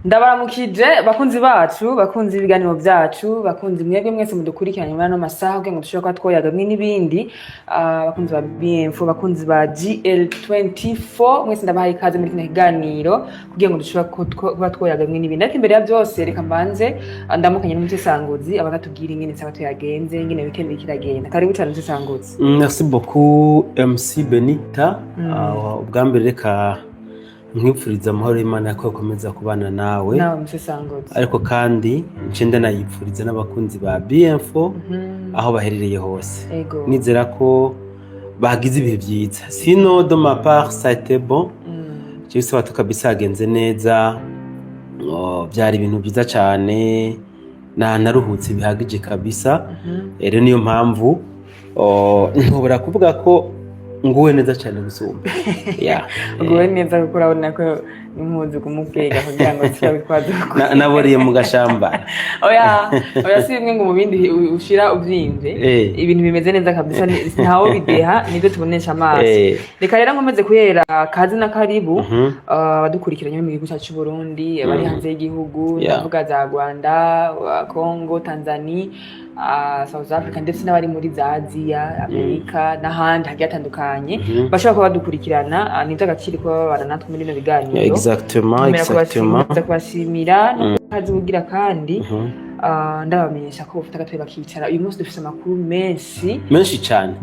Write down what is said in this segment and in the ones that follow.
Ndabaramukije bakunzi bacu, bakunzi ibiganiro byacu, bakunzi mwebwe mwese mudukurikiranye muri ano masaha kugira ngo dushobore kuba twoyaga bimwe n'ibindi. Bakunzi ba BMFO, bakunzi ba GL24, mwese ndabahaye ikaze muri kino kiganiro kugira ngo dushobore kuba twoyaga bimwe n'ibindi. Ariko imbere ya byose reka mbanze ndamukanye n'umutesanguzi abagatubwira ingene sabato yagenze, ingene weekend kiragenda. Karibu cyane umutesanguzi. Merci beaucoup MC Benita. Ubwa mbere reka nkwifuriza amahoro y'Imana yako yakomeza kubana nawe. Nawe umutesanguzi. Ariko kandi ncenda nayipfuriza n'abakunzi ba BMFO aho baherereye hose. Nizera ko bagize ibihe byiza. Sinon de ma part ça a été bon. Cyose watu kabisa yagenze neza. Byari ibintu byiza cyane. Naruhutse bihagije kabisa. Rero niyo mpamvu ntobora kuvuga ko nguwe neza cyane gusumba. Nguwe neza kuko urabona ko impuzu kumupega kugira ngo cyabitwaze. Naboriye mu gashamba. Oya si bimwe ngo mu bindi ushira ubyimve. Ibintu bimeze neza kabisa ntawo bideha nibyo tubonesha amaso. Reka rero nkomeze kuhera kazi na karibu abadukurikiranye mu gihugu cyacu Burundi, abari hanze y'igihugu, ndavuga za Rwanda, Congo, Tanzania, South Africa ndetse n'abari muri za Asia, Amerika n'ahandi hagiye atandukanye bashobora kuba badukurikirana. Ni by'agaciro kuba babana natwe muri bino biganiro. Exactement. Kubashimira no kazi kugira kandi ndabamenyesha ko ufite agatwe bakicara. Uyu munsi dufite amakuru menshi cyane.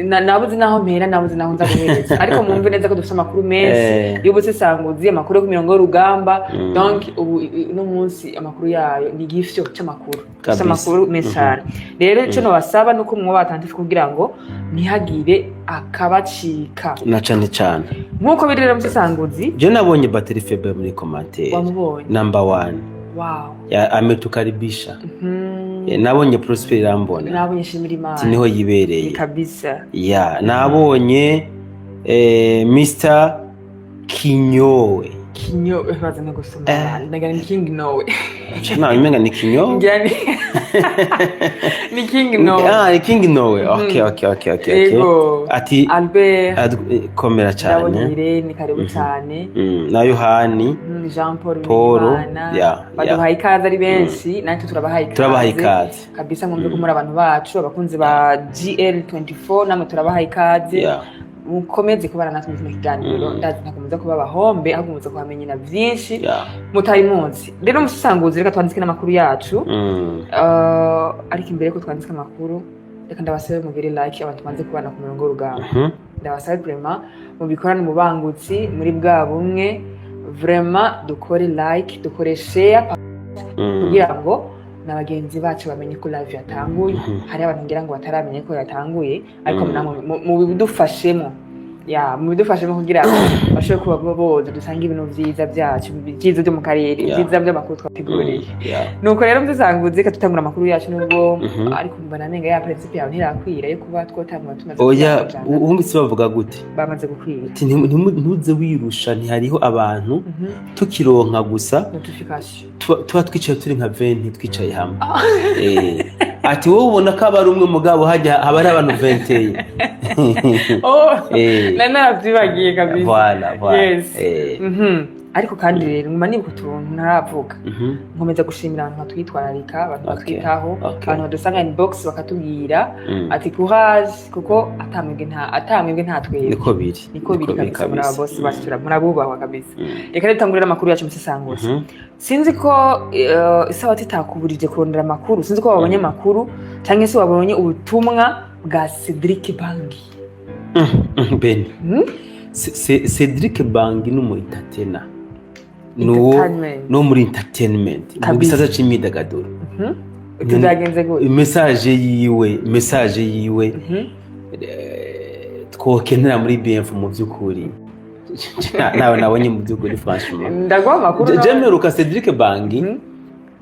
Nabuze naho mpera, nabuze naho nza guhereza, ariko mumve neza ko dufite amakuru menshi y'ubusesanguzi, amakuru yo ku mirongo y'urugamba. Donc ubu no munsi amakuru yayo ni gifyo cy'amakuru, amakuru menshi. Rero cyo no basaba nuko mwo batandife kugira ngo ntihagire akabacika na cyane nkuko birira musesanguzi. Je nabonye battery faible muri commentaire. Number 1. Wow. Ametukaribisha. Nabonye Prosper Irambona. Nabonye Shimira Imana. Niho yibereye. Kabisa. Nabonye Mr. Kinyowe. Kinyowe bazana gusoma. Ndagana King Nowe. Imenga ni Kinyowe. Ni King Nowe. Ni King Nowe. Okay. Ati Albert komera cyane. Ndabonye Irene karibu cyane. Na Yohani. Jean Paul. Baduhaye ikaze ari benshi, natwe turabahaye ikaze. Kabisa ngombe ko muri abantu bacu abakunzi ba GL24 namwe turabahaye ikaze. Mukomeze kubana natwe mu kiganiro. Ndazi ntakomeza kuba bahombe ahubwo muze kuhamenya na byinshi mutari munsi. Rero musesanguzi reka twandike n'amakuru yacu. Ariko imbere ko twandika amakuru reka ndabasabe mugire like abantu banze kubana ku murongo w'urugamba. Ndabasabe vraiment mu bikorane mu bangutsi muri bwa bumwe, vraiment dukore like, dukore share kugira ngo n'abagenzi bacu bamenye ko live yatanguye. Hari abantu ngira ngo bataramenye ko yatanguye, ariko mu bidufashemo mu bidufashemo kugira ngo bashobore kuba boza dusanga ibintu byiza byacu, byiza byo mu karere, byiza by'amakuru twateguriye. Nuko rero musesanguzi reka tutangura amakuru yacu nubwo ariko mbona nenga ya principe yawe ntirakwira yo kuba twotangura tumaze. Oya uhumbitse bavuga gute? Bamaze gukwira. Ntuze wirusha, ntihariho abantu tukironka gusa notification tuba twicaye turi nka 20 twicaye hamwe. Ati wowe ubona ko aba ari umwe mugabo hajya haba ari abantu 20. Nanabyibagiye kabisa. Voilà. Yes. Ariko kandi rero nguma nibuka utuntu ntaravuga. Nkomeza gushimira abantu batwitwararika, abantu batwitaho, abantu badusanga inbox bakatubwira ati courage kuko atamwebwe nta twebwe. Niko biri kabisa muri abo boss basura murabubahwa kabisa. Reka retangurira amakuru yacu musesanguzi. Sinzi ko isawa titakuburije kurondera amakuru, sinzi ko wabonye amakuru cyangwa se wabonye ubutumwa bwa Cedric Bangi. Ben. Cedric Bangi n'umuitatena. No muri entertainment. Mu gisaza c'imyidagaduro. Tuzagenze gute? Message yiwe twokenera muri BMFO mu by'ukuri. Nawe nabonye mu by'ukuri franchement. Ndagwa amakuru. Jemeruka Cedric Bangi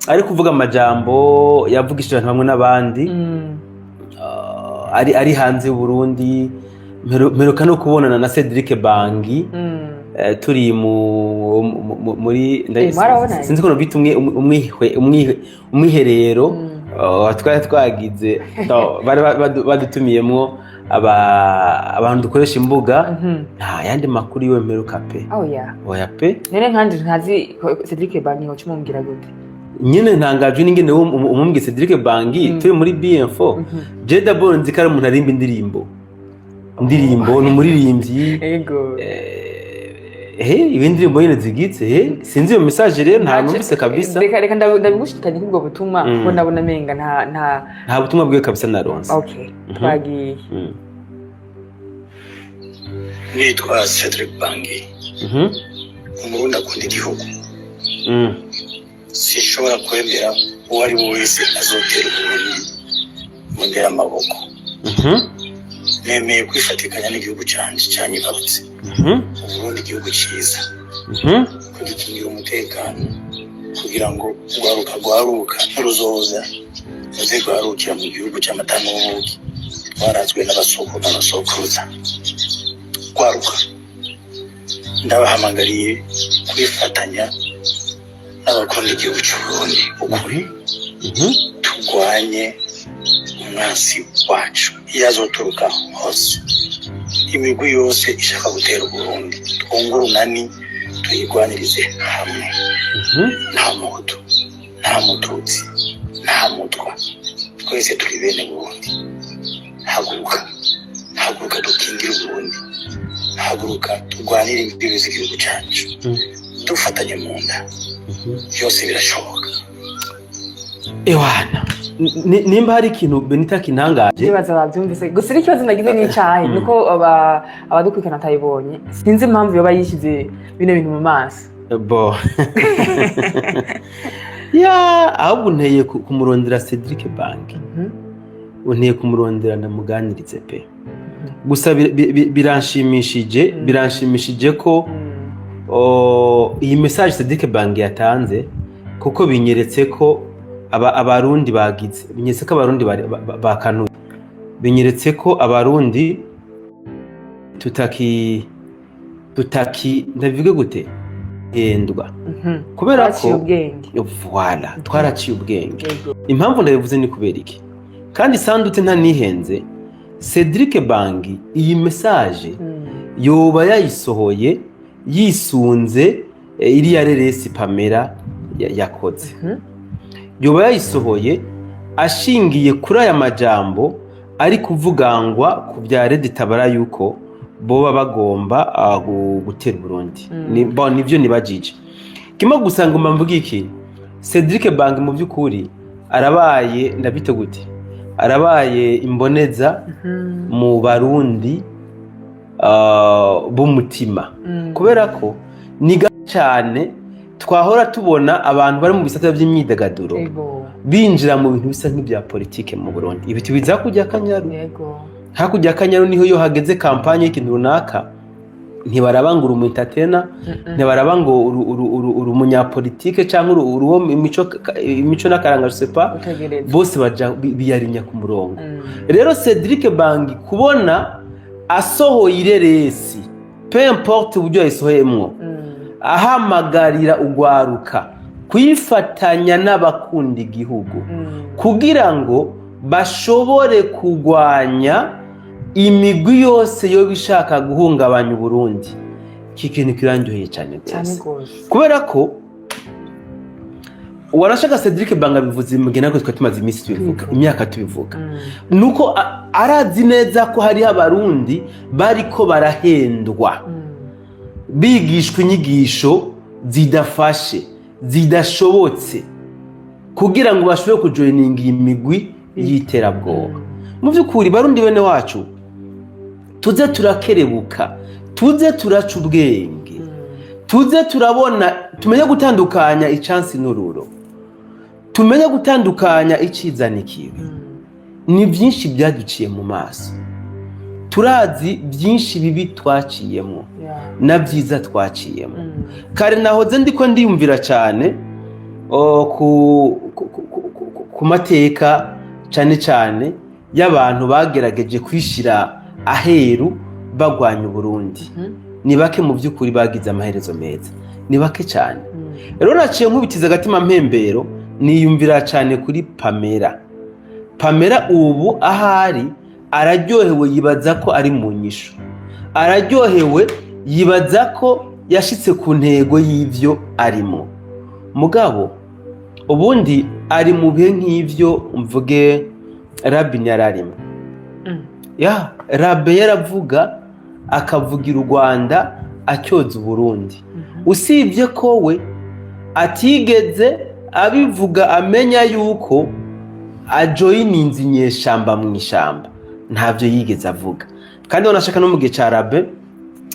ari kuvuga amajambo yavugishije abantu bamwe n'abandi. Ari hanze y'u Burundi. Meruka no kubonana na Cedric Bangi. Turi muri sinzi ko no bita umwiherero twari twagize bari badutumiyemwo abantu dukoresha imbuga nta yandi makuru yiwe mperuka pe oya pe nene nkanje ntazi Cedric Bangi ho cumumbwira gute nyine ntangajwe n'ingene umubwiye Cedric Bangi turi muri BM4 je d'abord nzi ko ari umuntu arimba indirimbo ni umuririmbyi yego ibindi ndirimbo nyine zigitse sinzi iyo message rero nta numvise kabisa reka ndabigushikanye ubwo butumwa ko ndabona menga nta butumwa bwe kabisa naronse okay twagiye nitwa Cedric Bangi umurundi akunda igihugu sinshobora kwemera uwo ari we wese azotera uburundi mu ndera amaboko nemeye kwifatikanya n'igihugu cyanjye cyanyibarutse uburundi igihugu cyiza kugikingira umutekano kugira ngo rwaruka n'uruzoza ruze rwarukira mu gihugu cy'amata n'ubuki twarazwe n'abasokuruza rwaruka ndabahamagariye kwifatanya n'abakunda igihugu cy'uburundi ukuri turwanye umwansi wacu iyo azoturuka hose imigwi yose ishaka gutera uburundi twunge urunani tuyirwanirize hamwe nta muhutu nta mututsi nta mutwa twese turi bene burundi haguruka dukingire uburundi haguruka turwanire imbibi z'igihugu cyacu dufatanye mu nda byose birashoboka ewana nimba hari ikintu Benita kintangaje bibaza babyumvise gusa ikibazo nagize n'icyayi nuko abadukurikirana atayibonye sinzi impamvu yoba yishyize bino bintu mu maso bo ahubwo unteye kumurondera Cedric Bangi unteye kumurondera ndamuganirize pe gusa biranshimishije ko iyi message Cedric Bangi yatanze kuko binyeretse ko abarundi bagize binyeretse ko abarundi bakanuye binyeretse ko abarundi tutaki ndabivuge gute hendwa kubera ko voilà twaraciye ubwenge impamvu ndabivuze ni kubera iki kandi sandute nta nihenze Cedric Bangi iyi message yoba yayisohoye yisunze iriya reresi Pamela yakoze yoba yayisohoye ashingiye kuri aya majambo ari kuvugangwa ku bya Red Tabara yuko boba bagomba gutera Burundi nivyo nibajije kimo gusanga mvuga iki Cedric Bangi mu byukuri arabaye ndabite gute arabaye imboneza mu barundi b'umutima kubera ko ni cyane twahora tubona abantu bari mu bisata by'imyidagaduro binjira mu bintu bisa nk'ibya politike mu Burundi ibiti biza kujya Kanyaru hakujya Kanyaru niho yo hageze kampanye y'ikintu runaka ntibarabangura umuentertainer ntibarabangura umunyapolitike cyangwa uruwo imico n'akaranga sepa bose baja biyarinya ku murongo rero Cedric Bangi kubona asohoye ireresi peu importe uburyo yasohoyemwo ahamagarira ugwaruka kwifatanya n'abakunda igihugu kugira ngo bashobore kugwanya imigwi yose yo bishaka guhungabanya Burundi kikintu kirandyoheye cyane rwose kubera ko warashaka Cedric Bangi bivuze mugena ko twatumaze iminsi tubivuga imyaka tubivuga nuko arazi neza ko hari abarundi bariko barahendwa bigishwa inyigisho zidafashe zidashobotse kugira ngo bashobore kujoininga imigwi y'iterabwoba mu byukuri barundi bene wacu tuze turakerebuka tuze turaca ubwenge tuze turabona tumenye gutandukanya icyansi n'ururo tumenye gutandukanya iciza n'ikibi ni byinshi byaduciye mu maso turazi byinshi bibi twaciyemo na byiza twaciyemo kare nahoze ndiko ndiyumvira cyane ku mateka cyane y'abantu bagerageje kwishira aheru bagwanya Burundi ni bake mu byukuri bagize amaherezo meza ni bake cyane rero naciye nkubitiza agatima mpembero niyumvira cyane kuri Pamela Pamela ubu ahari araryohewe yibaza ko ari mu nyisho, araryohewe yibaza ko yashitse ku ntego y'ivyo arimo. Mugabo ubundi ari mu bihe nk'ivyo mvuge Rabin yararimo. Rabe yaravuga akavugira u Rwanda acyoza Burundi. Usibye ko we atigeze abivuga amenya yuko ajoyininze inyeshamba mu ishamba, ntavyo yigeze avuga. Kandi wanashaka no mu gihe ca Rabe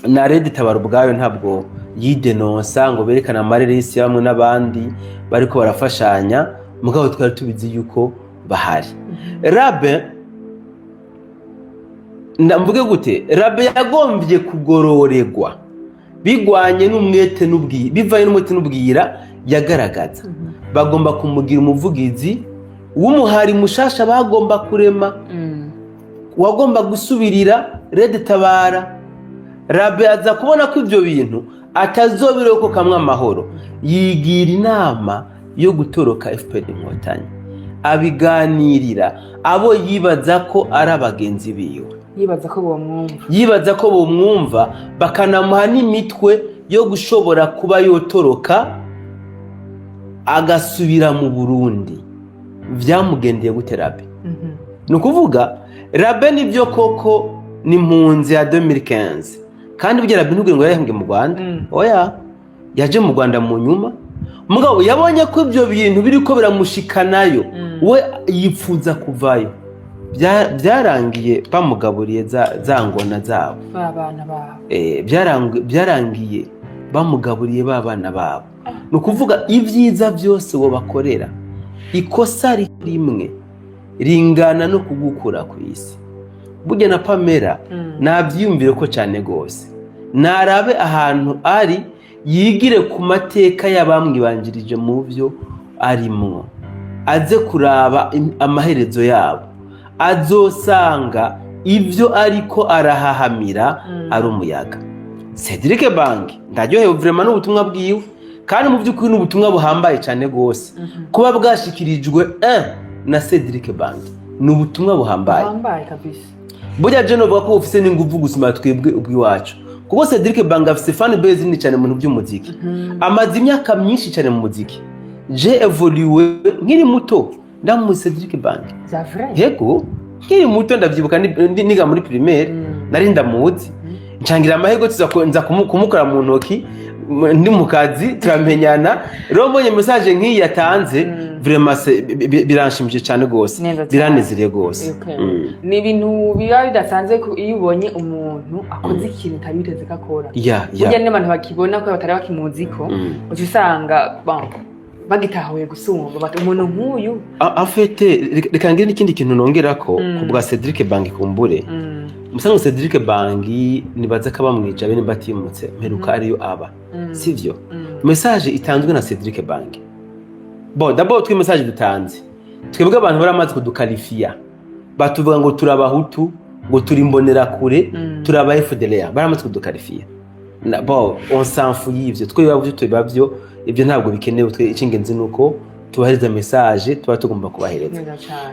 na Red Tabara ubwayo ntabwo yidenonsa ngo berekana amareresi bamwe n'abandi bariko barafashanya, mugabo twari tubizi yuko bahari. Rabe ndamvuge gute, Rabe yagombye kugororegwa bigwanye n'umwete n'ubwira, bivaye n'umwete n'ubwira yagaragaza. Bagomba kumugira umuvugizi w'umuhari mushasha bagomba kurema, wagomba gusubirira Red Tabara. Rabe aza kubona ko ivyo bintu atazobireko ko kamwe amahoro, yigira inama yo gutoroka FPR Inkotanyi, abiganirira abo yibaza ko ari abagenzi biwe, yibaza ko bomwumva bakanamuha n'imitwe yo gushobora kuba yotoroka agasubira mu Burundi. Vyamugendeye gute Rabe? Nukuvuga Rabe nivyo koko ni mpunzi ya 2015, kandi bugera Rabe ntubwire ngo yahembwe mu Rwanda. Oya, yaje mu Rwanda mu nyuma, mugabo yabonye ko ivyo bintu biriko biramushikanayo, we yipfuza kuvayo. Byarangiye bamugaburiye za ngona zabo, abana babo. Byarangiye bamugaburiye babana babo. Nukuvuga ivyiza byose wo bakorera, ikosa rimwe ringana no kugukura ku isi. Burya na Pamela navyiyumvire ko cyane gose, narabe ahantu ari yigire ku mateka y'abamwibanjirije mu byo arimwo, aze kuraba amaherezo yabo, azosanga ivyo ariko arahahamira ari umuyaga. Cedric Bangi ndaryohewe vraiment n'ubutumwa bwiwe, kandi mu by'ukuri n'ubutumwa buhambaye cyane gose kuba bwashikirijwe na Cedric Bangi. N'ubutumwa buhambaye kabisa. Burya je no bako ufise n'inguvu gusima twebwe ubwiwacu, kuko Cedric Bangi afise fan base ni cyane mu by'umuziki. Amazi imyaka myinshi cyane mu muziki. Je evolué nkiri muto ndamu Cedric Bangi. Yego nkiri muto ndavyibuka niga muri primaire, nari ndamuzi ncangira amahego tuza kumukora mu ntoki ndi mu kazi turamenyana. Rero mbonye message nk'iyi yatanze vraiment biranshimije cyane gose, biranezereye gose. Ni ibintu biba bidasanzwe iyo ubonye umuntu akoze ikintu tabiteze kakora. Burya n'abantu bakibona ko batari bakimuziko, usanga bagitahuye gusumba bati umuntu nk'uyu afete. Reka ngire n'ikindi kintu nongera ko kubwa Cedric Bangi kumbure. Musango Cedric Bangi nibaza ko bamwica bene batimutse mperuka ariyo aba, sivyo? Message itanzwe na Cedric Bangi. Bon, d'abord twe message dutanze, twebwe abantu baramaze kudukalifia, batuvuga ngo turabahutu, ngo turi mbonera kure, turaba FDLR, baramaze kudukalifia. Bon, on s'en fout y'ivyo, twe bavyo twebavyo, ibyo ntabwo bikenewe. Twe icingenzi nuko tubahereza message tuba tugomba kubahereza.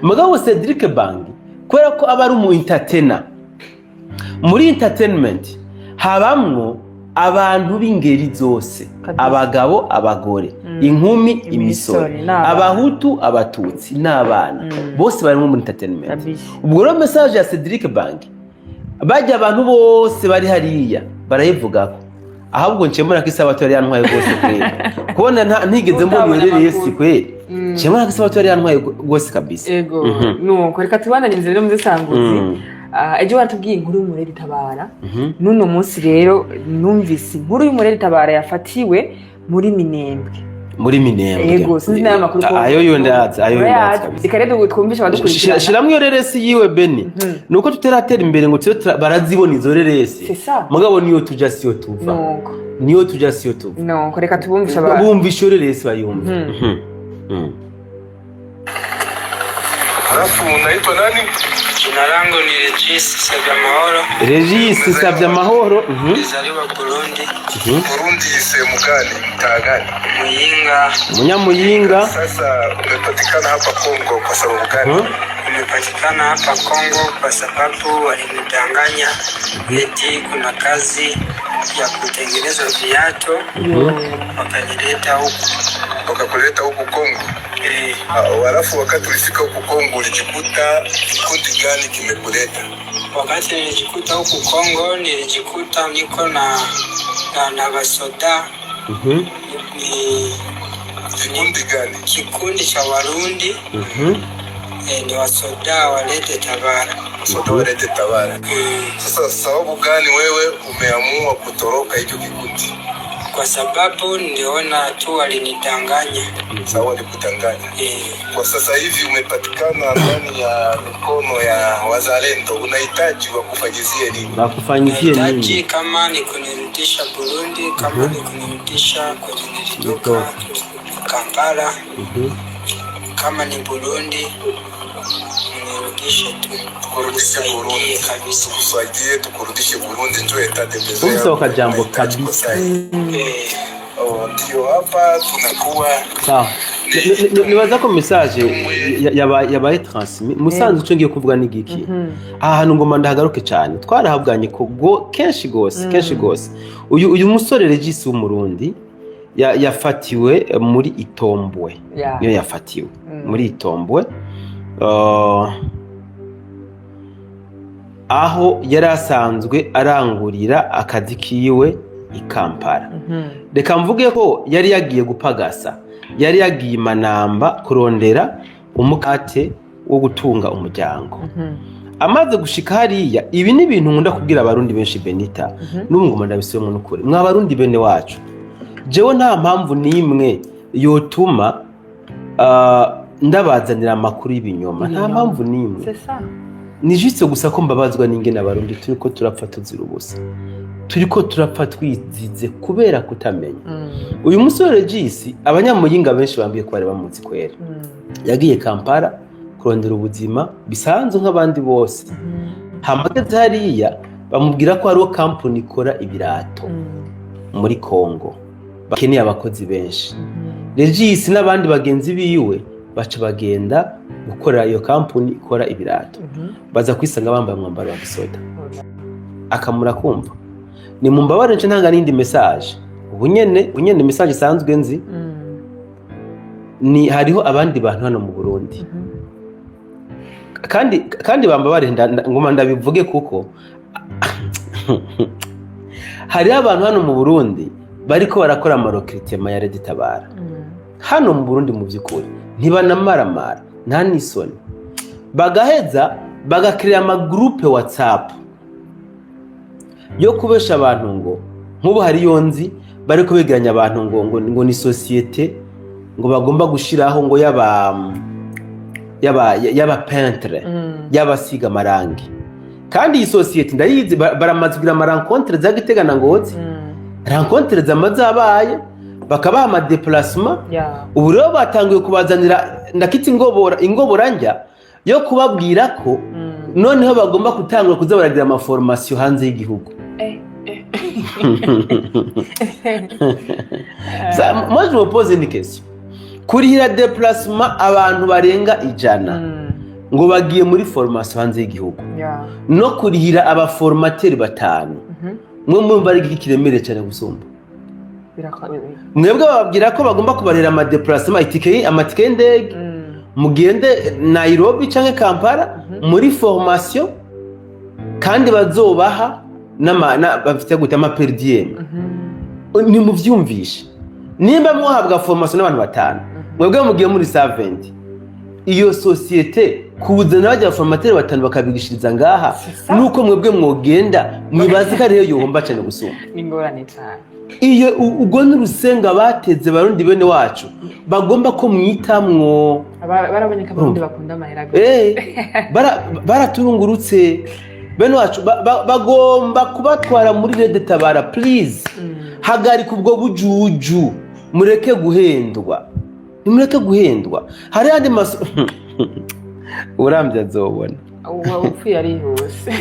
Mugabo Cedric Bangi kwera ko aba ari umu entertainer. Muri entertainment habamwo abantu b'ingeri zose, abagabo, abagore, inkumi, imisore, abahutu, abatutsi n'abana, bose barimo muri entertainment. Ubwo rero message ya Cedric Bangi bajya abantu bose bari hariya barayivugako, ahubwo ncemura ko isabato yari yantwaye gose kweli, kubona ntigeze mbona yerereye si kweli, ncemura ko isabato yari yantwaye gose kabisa. Nuko reka tubananize rero muzisanguzi. Ejo watubwiye inkuru y'umureri Tabara. Nuno munsi rero numvise inkuru y'umureri Tabara yafatiwe muri Minembwe. Yego, sinzi nayo makuru ko ayo ndaza. Ikarede twumvisha abadukurikira. Shiramwe iyo reresi yiwe Beni. Nuko tuteratera imbere ngo barazibona izo reresi. Mugabo niyo tuja siyo tuva. Niyo tuja siyo tuva. No, reka tubumvisha bumvisha reresi bayumva. Alafu unaitwa nani? Jina langu ni Regis Savyamahoro. Regis Savyamahoro. Nilizaliwa Burundi. Burundi sehemu gani? Mtaa gani? Muyinga. Munyamuyinga. Sasa umepatikana hapa Kongo kwa sababu gani? nimepatikana hapa Kongo kwa sababu walinidanganya eti kuna kazi ya kutengeneza viatu wakanileta huku. Wakakuleta huku Kongo? Halafu wakati ulifika huku Kongo ulijikuta kikundi gani kimekuleta? Wakati nilijikuta huku Kongo nilijikuta niko na basoda. Ni kikundi gani? Kikundi cha Warundi. Ni wasoda walete Tabara. Wasoda walete Tabara. Sasa sababu gani wewe umeamua kutoroka hicho kikundi? Kwa sababu niliona tu walinidanganya. Sawa, walikudanganya. Kwa sasa hivi umepatikana ndani ya mikono ya wazalendo, unahitaji wakufanyizie nini? Wakufanyizie nini? Unahitaji kama ni kunirudisha Burundi, kama ni kunirudisha kwenye nilitoka Kampala. Kama ni Burundi nirudishe tu. Tukurudishe Burundi kabisa. Tukusaidie tukurudishe Burundi ndio etate bezo. Umsoka jambo kabisa. Ndio hapa tunakuwa. Sawa. Nibaza ko message yabaye transmis. Musanze cyo ngiye kuvuga ni giki. Ahantu ngoma ndahagaruke cyane. Twarahabwanye ko kenshi gose. Uyu musore Regis w'umurundi yafatiwe muri Itombwe. Yo yafatiwe muri Itombwe. Aho yari asanzwe arangurira akazi kiwe i Kampala. Reka mvuge ko yari yagiye gupagasa, yari yagiye Manamba kurondera umukate wo gutunga umuryango. Amaze gushika hariya, ibi ni ibintu nkunda kubwira abarundi benshi Benita, n'ubwo ndabisubiyemo n'ukuri. Mwa barundi bene wacu, jewe nta mpamvu nimwe yotuma ndabazanira amakuru y'ibinyoma, nta mpamvu nimwe. Ni juste gusa ko mbabazwa n'ingene abarundi turiko turapfa tuzira ubusa, turiko turapfa twizize kubera kutamenya. Uyu musore Regis abanyamuyinga benshi bambiye ko bari bamuzi kwera. Yagiye Kampala kurondera ubuzima bisanzwe nk'abandi bose. Hamageze hariya bamubwira ko hariho kampuni ikora ibirato muri Kongo, bakeneye abakozi benshi. Regis n'abandi bagenzi biwe baca bagenda gukora iyo kampuni ikora ibirato. Baza kwisanga bambaye umwambaro wa gisoda. Akamura kumva ni mumbabare nce ntanga n'indi message. Ubunyene message isanzwe nzi ni hariho abandi bantu hano mu Burundi. Kandi bambabare ngoma ndabivuge kuko hariho abantu hano mu Burundi bariko barakora amarokiritema ya Red Tabara. Hano mu Burundi mu by'ukuri ntibanamaramara nta nisoni, bagaheza bagakirira amagroupe WhatsApp yo kubesha abantu ngo nk'ubu hari yonzi bariko begeranya abantu ngo ni societe ngo bagomba gushiraho ngo yaba peintre y'abasiga amarangi. Kandi iyi societe ndayizi baramazwira amarencontre za Gitega na Ngozi, rencontre zamazabaye bakabaha ama déplacement. Ubu rero batangiye kubazanira ndakiti ingobora njya yo kubabwira ko noneho bagomba gutangura kuza baragira ama formation hanze y'igihugu. Moi je me pose une question. Kurihira déplacement abantu barenga 100 ngo bagiye muri formation hanze y'igihugu, no kurihira abaformateri 5 mwe mwumva ari ikiremere cyane gusumba. Mwebwe bababwira ko bagomba kubarira ama déplacement amatike y'indege mugende Nairobi canke Kampala muri formation, kandi bazobaha bafite gute ama per diem. Ni muvyumvishe nimba muhabwa formation n'abantu 5 mwebwe mugiye muri 70, iyo societe kuzana bajya formateri 5 bakabigishiriza ngaha, nuko mwebwe mwogenda mwibaze ko ariyo yohomba cyane gusumba. Ningorane cyane iyo ubwo n'urusenga bateze barundi bene wacu bagomba ko mwitamwo. Barabonye ko abarundi bakunda amahera baraturungurutse bene wacu, bagomba kubatwara muri Red Tabara. Please hagarika ubwo bujuju, mureke guhendwa, nimureke guhendwa. Hari andi urambye azobona upfuye ari hose.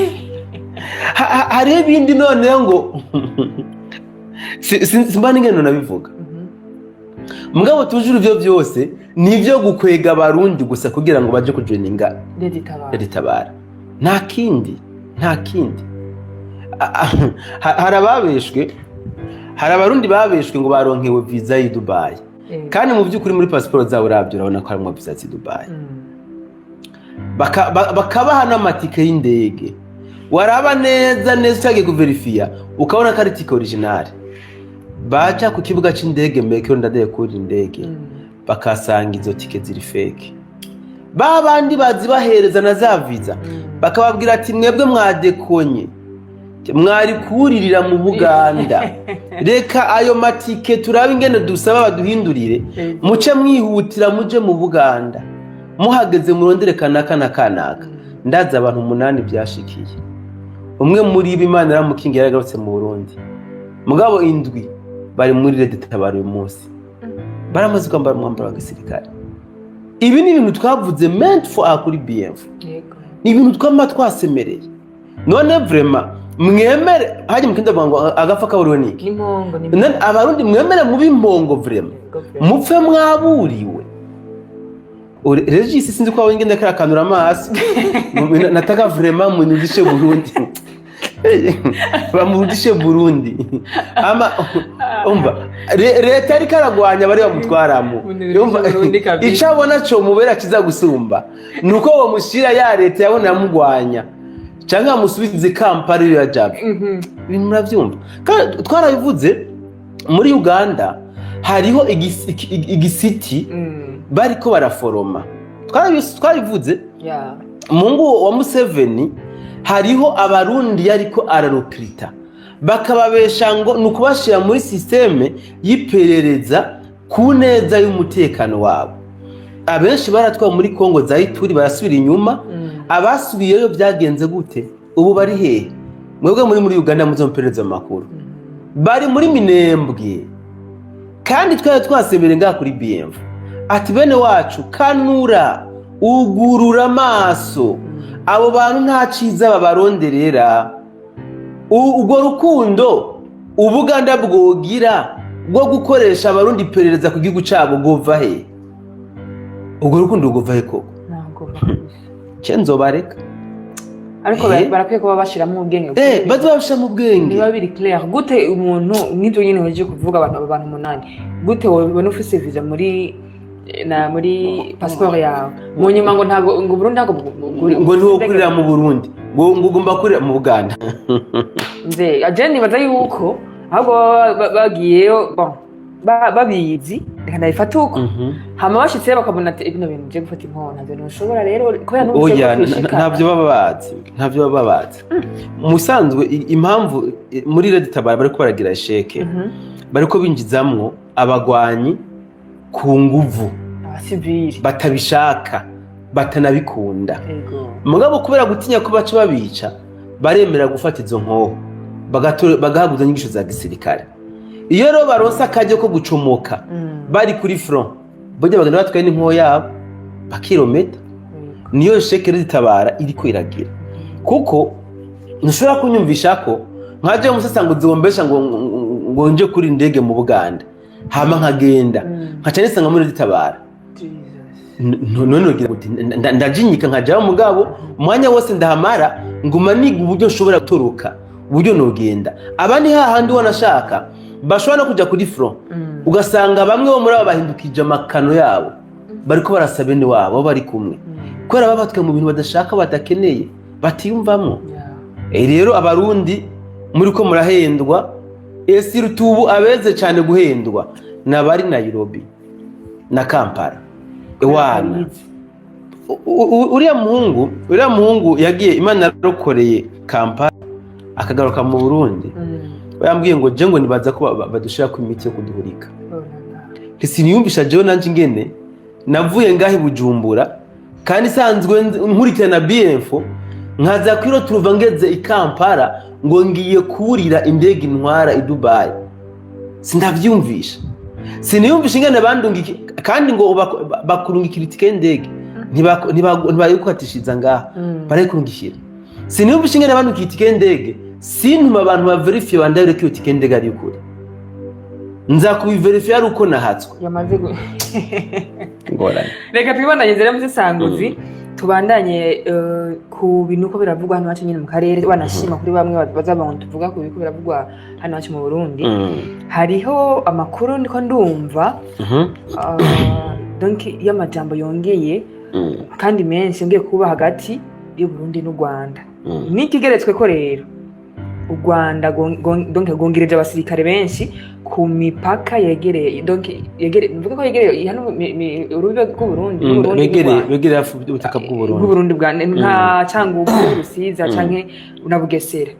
Hari ibindi noneho ngo simba n'ingendo nabivuga. mugabo tujuru ivyo byose nivyo gukwega abarundi gusa kugira ngo baje kujoininga Tabara nta kindi harababeshwe hari abarundi babeshwe ngo baronkewe visa y'i Dubai kandi mu by'ukuri muri passport zabo urabyo urabona ko harimo visa z'i Dubai bakabaha n'amatike y'indege waraba neza utagiye kuverifiya ukabona ko ari tike original baca ku kibuga c'indege mbeke ndadaye kuri indege bakasanga izo tike ziri fake babandi bazibahereza na za visa bakababwira ati mwebwe mwadekonye mwari kuririra mu Buganda reka ayo matike turabe ingene dusaba baduhindurire muce mwihutira muje mu Buganda muhageze murondere kanaka ndaza abantu 8 byashikiye umwe muri Imana yaramukingi yaragarutse mu Burundi mugabo indwi bari muri Red Tabara uyu munsi baramaze kwambara umwambaro wa gisirikare ibi ni ibintu twavuze meant for akuri BF ni ibintu twasemereye none vraiment mwemere haje mukinda bango agafa kaburiwe niki none abarundi mwemere mu bimpongo vraiment mupfe mwaburiwe Regis sinzi ko wengende karakanura amaso nataka vraiment munudishe Burundi bamurudishe Burundi ama umva leta ari karagwanya bari bamutwaramo umva icabona cyo mubera kizagusumba nuko wo mushira ya leta yabona yamugwanya cyangwa musubize Kampala ya Jabe ibintu muravyumva kandi twarabivuze muri Uganda hariho igisiti bariko baraforoma twarabivuze Mungu wa Museveni hariho abarundi yariko ararukrita bakababesha ngo nukubashira muri systeme yiperereza ku neza y'umutekano wabo abenshi baratwa muri Kongo za Ituri barasubira inyuma abasubiyeyo byagenze gute ubu bari hehe mwebwe muri Uganda muzompereza makuru bari muri Minembwe kandi twasembere nga kuri BF ati bene wacu kanura ugurura amaso abo bantu nta ciza babaronderera ubwo rukundo Ubuganda bwogira bwo gukoresha abarundi perereza ku gihugu cabo gova he ubwo rukundo gova he koko cenzo bareka ariko barakwiye kuba bashiramo ubwenge bazabashira mu bwenge niba biri clear gute umuntu n'ibyo nyine waje kuvuga abantu 8 gute wowe ufise visa muri passport yawe mu nyuma ngo ntago ngo Burundi ntago ngo niho kurira mu Burundi ngo ugomba kurira mu Buganda nze ajeni baza yuko ahubwo bagiyeyo babizi reka ndabifata uko hama bashitse bakabona ati ibino bintu je gufata inkona ntabwo nshobora rero kubera ntavyo baba bazi musanzwe impamvu muri Red Tabara bariko baragira sheke bariko binjizamwo abagwanyi ku nguvu abasivili batabishaka batanabikunda mugabo kubera gutinya ko baca babica baremera gufata izo nkoho bagahaguza inyigisho za gisirikare iyo rero baronsa akaje ko gucomoka bari kuri front bojya bagenda batwaye n'inkoho yabo bakirometa niyo sheke Red Tabara iriko iragira kuko ntushobora kunyumvisha ko nkaje umusasanga uzigombesha ngo nje kuri ndege mu Buganda hama nkagenda nkacane sanga muri Red Tabara none ugira uti ndajinyika nkajaho mugabo umwanya wose ndahamara nguma niga uburyo nshobora gutoroka uburyo nogenda abandi hahandi wanashaka bashobora no kujya kuri front ugasanga bamwe bo muri abo bahindukije amakano yabo bariko barasaba ni wabo bari kumwe kwera babatwe mu bintu badashaka badakeneye batiyumvamo rero abarundi muri ko murahendwa esi rutubu abeze cyane guhendwa nabari Nairobi na Kampala ewana uriya muhungu yagiye Imana yarokoreye Kampala akagaruka mu Burundi bayambwiye ngo je ngo nibaza ko badushira ku imiti yo kuduhurika siniyumvisha je nanje ingene navuye ngahi Bujumbura kandi sanzwe nkurikirana BF nkaza kwiro turuva ngeze i Kampala ngo ngiye kurira indege intwara i Dubai sindavyumvisha siniyumvisha ingene bandungiki kandi ngo bakurungikira itike ndege ntibayukatishiza ngaha barayikurungikira siniyumvisha ingene bandungikira itike ndege sintuma abantu ba verify bandare ko itike ndege ari ukuri nzakubiverifya ari uko nahatswe yamaze ngorane. Reka twibandanye nzira musesanguzi tubandanye ku bintu ko biravugwa hano hacu nyine mu karere banashima kuri bamwe bazabanga tuvuga ku biko biravugwa hano hacu mu Burundi. Hariho amakuru niko ndumva donc y'amajambo yongeye kandi menshi yongeye kuba hagati y'u Burundi n'u Rwanda. Nikigeretswe ko rero u Rwanda donc gongereje abasirikare benshi ku mipaka yegereye donc mvuga ko yegereye hano urubibe rw'u Burundi begereye afu ubutaka bw'u Burundi bwa nka Cangugu Rusiza canke na Bugesera.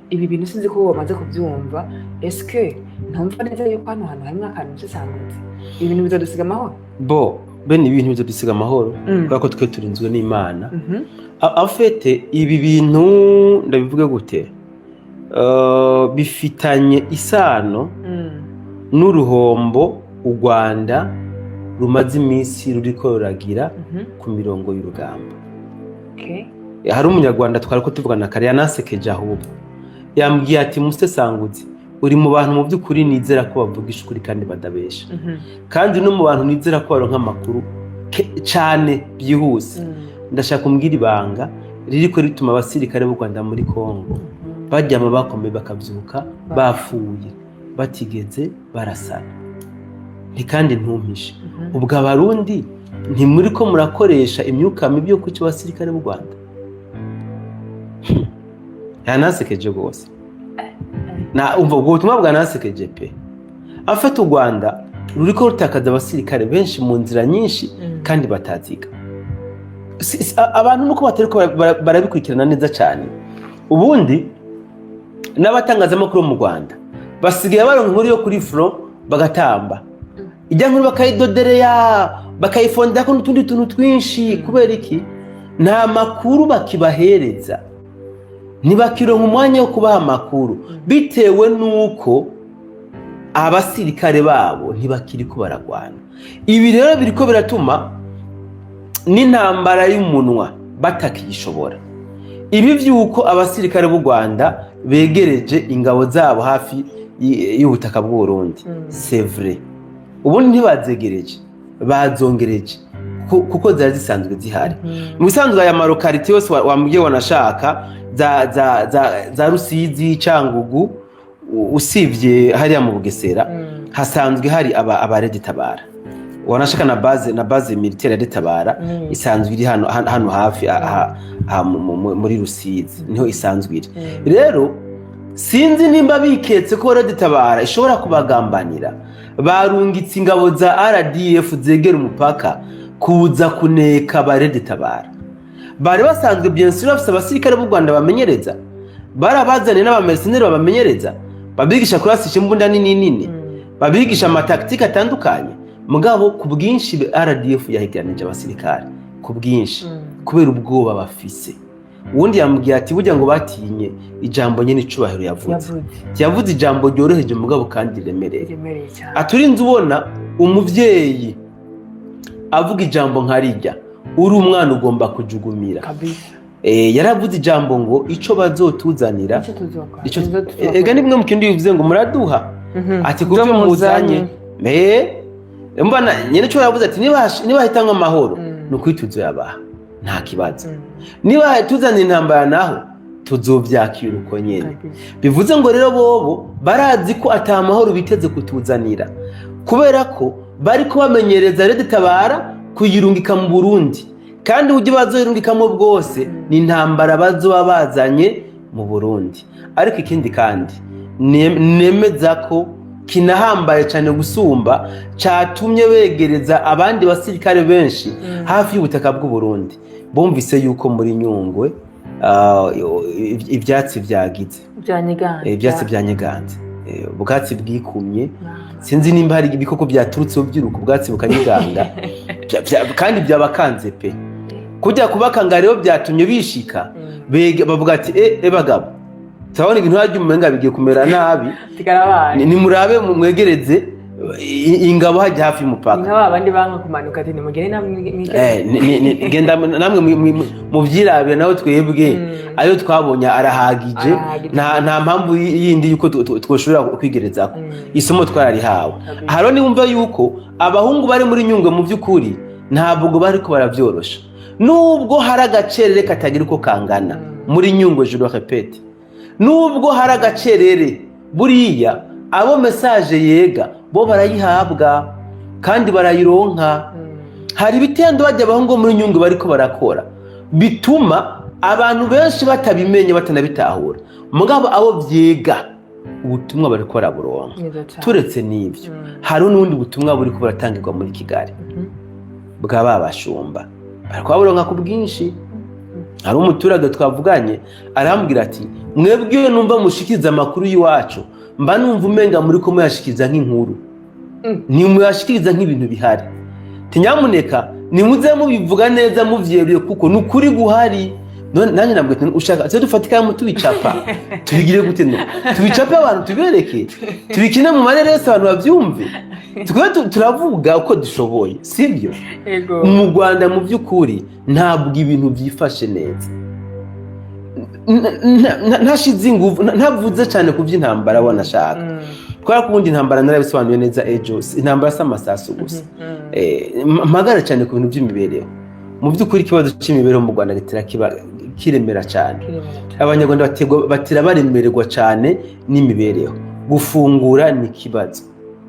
Ibi bintu sinzi ko bamaze kubyumva. Est-ce que ntumva neza yuko hano harimo akantu cy'isangutse ibi bintu bizadusiga amahoro? Bene ibintu bizadusiga amahoro kubera ko twe turinzwe n'Imana. Afete ibi bintu ndabivuga gute bifitanye isano n'uruhombo u Rwanda rumaze iminsi ruriko ruragira ku mirongo y'urugamba. Hari umunyarwanda twari ko tuvugana kare yanasekeje ahubwo yambwiye ati musesanguzi uri mu bantu mu by'ukuri nizera ko bavugisha ukuri kandi badabesha kandi no mu bantu nizera ko baronka amakuru cyane byihuse. Ndashaka kumbwira ibanga ririko rituma abasirikare b'u Rwanda muri Kongo bajyama bakomeye bakabyuka bafuye batigeze barasana kandi ntumpishe. Ubwo abarundi ntimuri ko murakoresha imyuka mibi yo kwica abasirikare b'u Rwanda? Yanasekeje rwose na umva ubwo butumwa bwanasekeje pe. Afata u Rwanda ruriko rutakaza abasirikare benshi mu nzira nyinshi kandi bataziga. Abantu nuko batereko barabikurikirana neza cyane. Ubundi n'abatangazamakuru mu Rwanda basigaye baronka inkuru yo kuri front bagatamba ijya nkuru bakayidodereya bakayifonda ko n'utundi tuntu twinshi. Kubera iki? Nta makuru bakibahereza, ntibakironka umwanya wo kubaha amakuru bitewe n'uko abasirikare babo ntibakiri ko baragwana. Ibi rero biriko biratuma n'intambara y'umunwa batakishobora. Ibi vyuko abasirikare b'u Rwanda begereje ingabo zabo hafi y'ubutaka bw'u Burundi. C'est vrai. Ubundi ntibazegereje, bazongereje kuko zari zisanzwe zihari. Mu bisanzwe aya marokarite yose wambwiye wanashaka za Rusizi, Cangugu, usibye hariya mu Bugesera hasanzwe hari abaredi tabara. Wanashaka na base militaire ya Tabara isanzwe iri hano hafi muri Rusizi niho isanzwe iri. Rero sinzi nimba biketse ko Red Tabara ishobora kubagambanira barungitse ingabo za RDF zegera umupaka kuza kuneka ba Red Tabara. Bari basanzwe bien sûr bafite abasirikare b'u Rwanda bamenyereza, barabazane n'abamercenaires babamenyereza, babigisha kurasisha imbunda nini, babigisha amataktike atandukanye. Mugabo ku bwinshi RDF yahiganije abasirikare ku bwinshi kubera ubwoba bafise. Ubundi yambwiye ati burya ngo batinye ijambo nyene icubahiro yavuze ijambo ryoroheje mugabo kandi remereye. Aturinze ubona umuvyeyi avuga ijambo nkarijya uri umwana ugomba kujugumira kabisa. Yaravuze ijambo ngo ico bazotuzanira ico ega nimwe mu kindi bivuze ngo muraduha ati kuvyo muzanye mbana nyene cyo yavuze ati niba hitanga amahoro nukwituzo yabaha nta kibazo, niba tuzana intambara naho tuzovyakira uko nyene. Bivuze ngo rero bobo barazi ko atamahoro biteze kutuzanira kubera ko bari kubamenyereza Red Tabara kuyirungika mu Burundi kandi uje bazoyirungikamo bwose ni intambara bazoba bazanye mu Burundi. Ariko ikindi kandi nemeza ko kinahambaye cyane gusumba catumye begereza abandi basirikare benshi hafi y'ubutaka bw'u Burundi. Bumvise yuko muri Nyungwe ivyatsi vyagize ivyatsi byanyeganze, ubwatsi bwikumye. Sinzi nimba hari ibikoko byaturutse by'uruko ubwatsi bukanyiganga kandi byabakanze pe. Kujya kubakanga rero byatumye bishika bavuga ati bagabo tabona ibintu hajye umenga bigiye kumera nabi ni murabe mwegereze ingabo hajya hafi y'umupaka nk'aba abandi banka kumanuka ati nimugende namwe genda namwe mu byirabire naho twebwe ayo twabonye arahagije nta mpamvu yindi yuko twoshobora kwigerezako isomo twararihawe haro niwumva yuko abahungu bari muri Nyungwe mu by'ukuri ntabwo bari ko baravyorosha nubwo hari agacerere katagira uko kangana muri Nyungwe je le répète nubwo hari agacerere buriya abo message yega bo barayihabwa kandi barayironka hari ibitendo bajya abahungu muri Nyungwe bariko barakora bituma abantu benshi batabimenye batanabitahura mugabo abo byega ubutumwa bariko baraburonka turetse n'ibyo hari n'ubundi butumwa buri ko baratangirwa muri Kigali bwaba bashumba bariko baburonka ku bwinshi hari umuturage twavuganye arambwira ati mwebwe numva mushikiza amakuru y'iwacu mba numva umenga muri ko muyashikiriza nk'inkuru ni muyashikiriza nk'ibintu bihari tinyamuneka nimuze mubivuga neza muvyeruye kuko nukuri guhari nanjye nabwo ushaka cyo dufatika mu tubicapa tubigire gute no tubicapa abantu tubereke tubikine mu marerese abantu bavyumve turavuga uko dushoboye sibyo mu Rwanda mu by'ukuri ntabwo ibintu byifashe neza ntashize ingufu ntavuze cyane ku by'intambara wanashaka twara kubundi intambara narabisobanuye neza ejos intambara s'amasasu gusa magara cyane ku bintu by'imibereho mu by'ukuri ikibazo cy'imibereho mu Rwanda gitera kiremera cyane abanyarwanda batira baremererwa cyane n'imibereho gufungura ni kibazo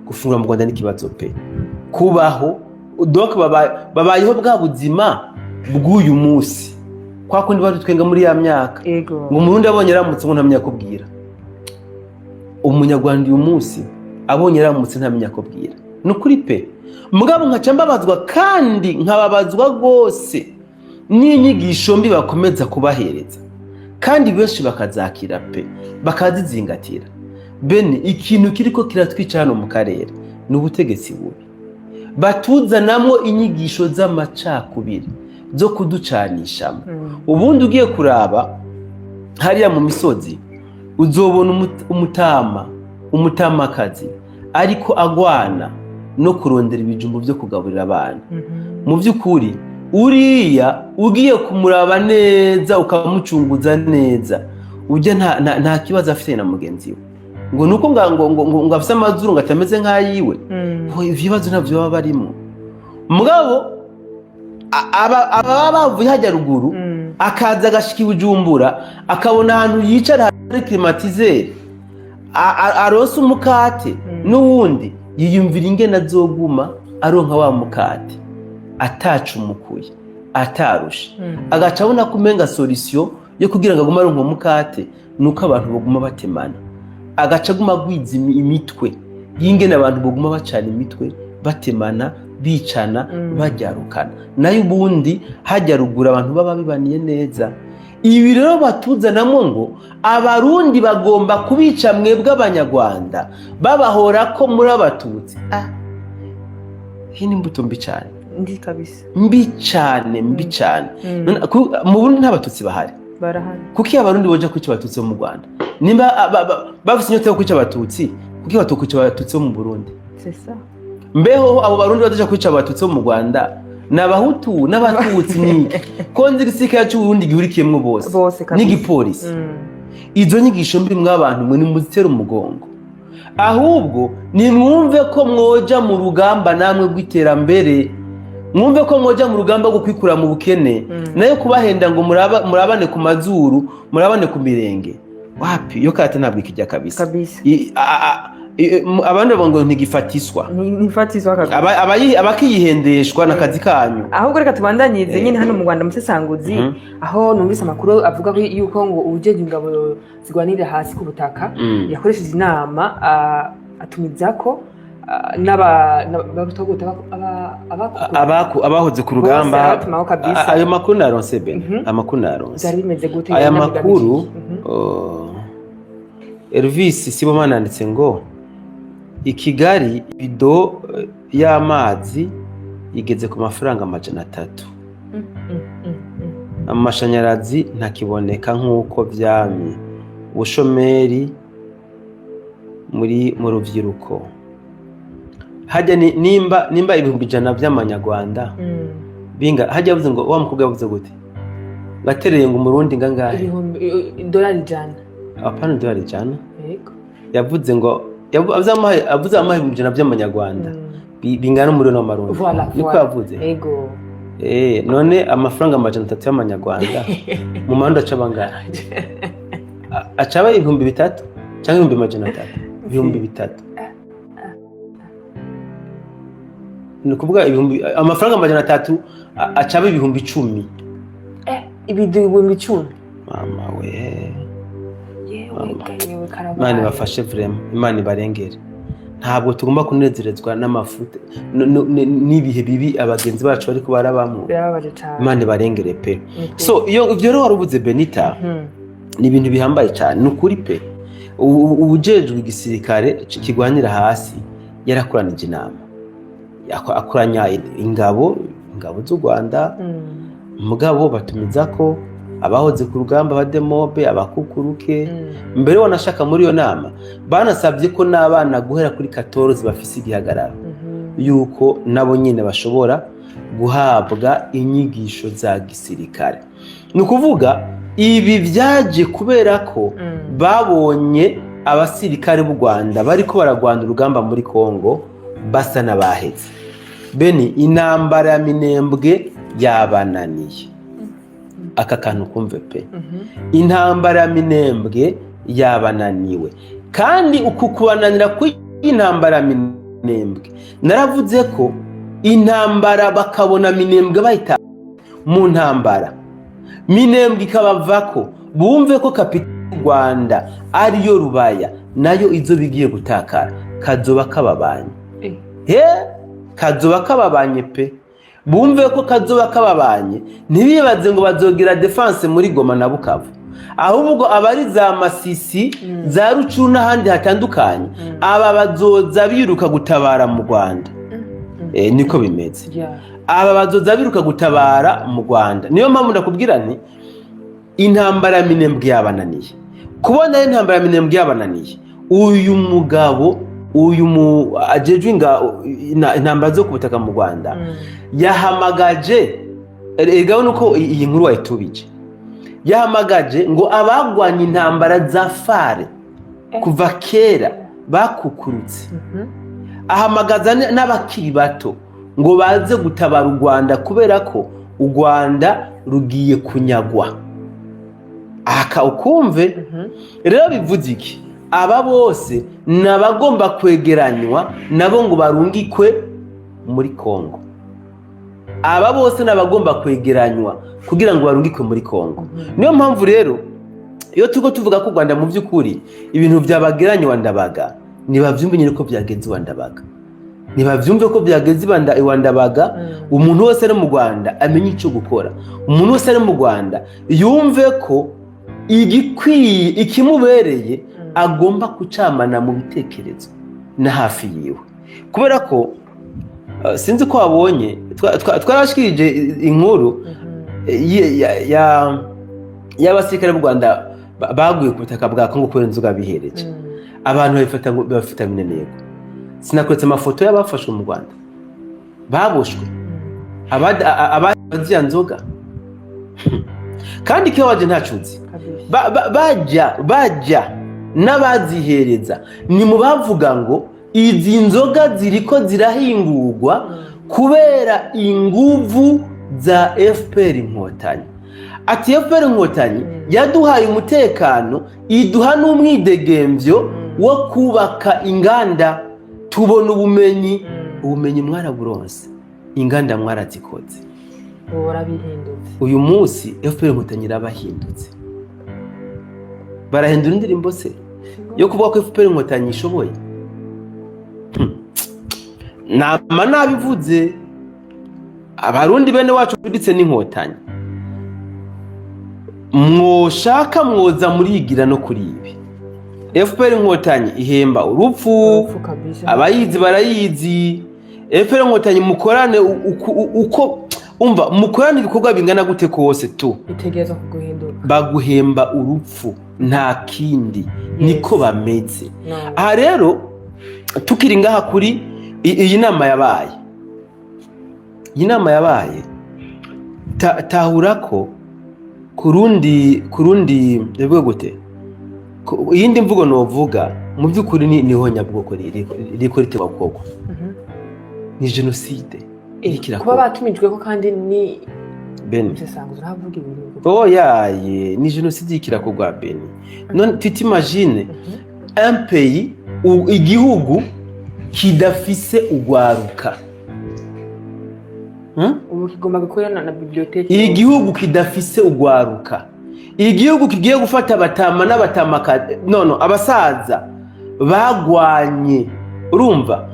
gufungura mu Rwanda ni kibazo pe kubaho donc babayeho bwa buzima bw'uyu munsi kwa kundi batwenga muri ya myaka ngo umurundi abonye aramutse ngo ntamenya kubwira umunyarwanda uyu munsi abonye aramutse ntamenya kubwira nukuri pe mugabo nkaca mbabazwa kandi nkababazwa rwose n'inyigisho mbi bakomeza kubahereza kandi benshi bakazakira pe bakazizingatira bene ikintu kiriko kiratwica hano mu karere n'ubutegetsi bubi batuzanamo inyigisho z'amacakubiri zo kuducanishamo ubundi ugiye kuraba hariya mu misozi uzobona umutamakazi ariko agwana no kurondera ibijumbu byo kugaburira abana mu by'ukuri uriya ugiye kumuraba neza ukamucunguza neza ujya nta kibazo afite na mugenzi we ngo nuko ngo afite amazuru ngo atameze nk'ayiwe ibibazo nabyo baba barimo mugabo aba bavuye hajya ruguru akaza agashika Bujumbura akabona ahantu yicara hari climatiseur aronse umukate n'uwundi yiyumvira ingene azoguma aronka wa mukate atacumukuye atarusha agaca abona kumenga solution yo kugira ngo agume aronka umukate nuko abantu baguma batemana agaca aguma gwiza imitwe y'ingene abantu baguma bacana imitwe batemana bicana bajyarukana nayo ubundi hajya rugura abantu baba bibaniye neza ibi rero batuzanamo ngo abarundi bagomba kubica mwebwe abanyarwanda babahora ko muri abatutsi hino imbuto mbi cyane mbi cyane mu Burundi nta batutsi bahari kuki abarundi boja kwica abatutsi bo mu Rwanda nimba bafite inyota yo kwica abatutsi kuki batokwica abatutsi bo mu Burundi mbeho abo barundi badaja kwica abatutsi bo mu Rwanda n'abahutu n'abatutsi ni konzi gisika yacu Burundi gihurikiyemwo bose n'igipolisi izo nyigisho mbi mw'abantu mwe nimuzitera umugongo ahubwo nimwumve ko mwoja mu rugamba namwe rw'iterambere mwumve ko mwoja mu rugamba rwo kwikura mu bukene nayo kubahenda ngo murabane ku mazuru murabane ku mirenge wapi yo kate ntabwo ikijya kabisa abandi ngo ntigifatiswa abakiyihendeshwa n'akazi kanyu ahubwo reka tubandanyize nyine hano mu Rwanda musesanguzi aho numvise amakuru avuga yuko ngo ubujeje ingabo zigwanira hasi ku butaka yakoresheje inama atumiza ko abahoze ku rugamba ayo makuru naronse amakuru naronse aya makuru Elvis Sibomana yanditse ngo i Kigali bido y'amazi igeze ku mafaranga 300 amashanyarazi ntakiboneka nk'uko byamye ubushomeri mu rubyiruko hajya nimba 100,000 by'amanyarwanda binga hajya yavuze ngo wa mukobwa yavuze gute batereye ngo umurundi ngangahe $100 apana $100 yego yavuze ngo avuze amahe 100,000 by'amanyarwanda bingana umuriro w'amarundi niko yavuze yego none amafaranga 300 y'amanyarwanda mu manda acabangana acaba 3,000 cyangwa 300 300 nukuvuga amafaranga 300 acaba 10,000 ibihumbi 10 mama we yewe karabana Imana bafashe vraiment Imana ibarengere ntabwo tugomba kunezerezwa n'amafuta n'ibihe bibi abagenzi bacu bari kubarabamo Imana ibarengere pe so iyo rero warubuze Benita ni ibintu bihambaye cyane nukuri pe ubujejwe igisirikare kigwanira hasi yarakoranije inama akoranya ingabo z'u Rwanda mugabo batumiza ko abahoze ku rugamba bademobe abakukuruke mbere wanashaka muri yo nama banasabye ko n'abana guhera kuri 14 bafise igihagararo yuko nabo nyine bashobora guhabwa inyigisho za gisirikare nukuvuga ibi byaje kubera ko babonye abasirikare b'u Rwanda bariko baragwanda urugamba muri Kongo basa nabaheze beni intambara ya Minembwe yabananiye aka kantu kumve pe intambara ya Minembwe yabananiwe kandi uku kubananira kw'intambara ya Minembwe naravuze ko intambara bakabona Minembwe bahita mu ntambara Minembwe ikabavako bumve ko kapitali y'u Rwanda ariyo Rubaya nayo izo bigiye gutakara kazoba kababanye kazoba kababanye pe bumve ko kazoba kababanye ntibibaze ngo bazogira defense muri Goma na Bukavu ahubwo abari za Masisi za Rucu n'ahandi hatandukanye aba bazoza biruka gutabara mu Rwanda niko bimeze aba bazoza biruka gutabara mu Rwanda niyo mpamvu ndakubwira nti intambara ya Minembwe yabananiye kubona intambara ya Minembwe yabananiye uyu mugabo ajejwe intambara zo kubutaka mu Rwanda yahamagaje egaho nuko iyi nkuru wayitubije yahamagaje ngo abagwanya intambara za fare kuva kera bakukurutse ahamagaza n'abakiri bato ngo baze gutabara u Rwanda kubera ko u Rwanda rugiye kunyagwa aka ukumve rero bivuze iki aba bose nabagomba kwegeranywa nabo ngo barungikwe muri Kongo aba bose nabagomba kwegeranywa kugira ngo barungikwe muri Kongo niyo mpamvu rero iyo tuvuga ko u Rwanda mu by'ukuri ibintu byabageranywa Ndabaga nibavyumve nyine ko byagenze Ndabaga nibavyumve ko byageze Ndabaga umuntu wese ari mu Rwanda amenye icyo gukora umuntu wese ari mu Rwanda yumve ko igikwiye ikimubereye agomba kucamana mu bitekerezo na hafi yiwe kubera ko sinzi ko wabonye twarashikirije inkuru y'abasirikare b'u Rwanda baguye ku butaka bwa Kongo kubera inzoga bihereje abantu bafata mineneko sinakwetse amafoto y'abafashwe mu Rwanda baboshwe abaziya nzoga kandi kiyo waje ntacuzi bajya n'abazihereza ni mu bavuga ngo izi nzoga ziriko zirahingurwa kubera inguvu za FPR Inkotanyi ati FPR Inkotanyi yaduhaye umutekano iduha n'umwidegemvyo wo kubaka inganda tubona ubumenyi mwaraburonse inganda mwarazikoze uyu munsi FPR Inkotanyi irabahindutse barahindura indirimbo se yo kuvuga ko FPR Inkotanyi ishoboye nama nabivuze abarundi bene wacu biditse n'inkotanyi mwoshaka mwoza murigira no kuri ibi FPR Inkotanyi ihemba urupfu abayizi barayizi FPR Inkotanyi mukorane uko umva mukorane ibikorwa bingana gute kose tu itegereza kuguhindura baguhemba urupfu nta kindi niko bameze aha rero tukiri ngaha kuri iyi nama yabaye tahura ko kurundi bivuga gute iyindi mvugo novuga mu by'ukuri niho nyabwoko riko riteba bwoko ni genocide kuba batumijwe ko kandi ni Beni ni genocide y'ikirakorwa Beni none tutimagine un pays igihugu kidafise ugwaruka ubu kigomba gukorana na biblioteke igihugu kidafise ugwaruka igihugu kigiye gufata abatama n'abatamakazi abasaza bagwanye urumva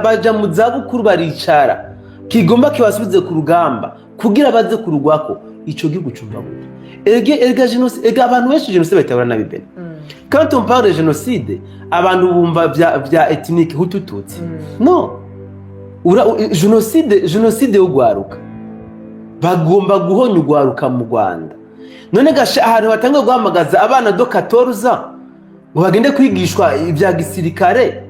baja mu zabukuru baricara kigomba kibasubize ku rugamba kugira baze kurugwako ico gihugu cumva gute erga genocide abantu benshi genocide batabara nabi Beni quand on parle de génocide abantu bumva vya ethnique hutututsi no genocide y'ugwaruka bagomba guhonya ugwaruka mu Rwanda none gasha ahantu batanga guhamagaza abana do 14 ngo bagende kwigishwa ibya gisirikare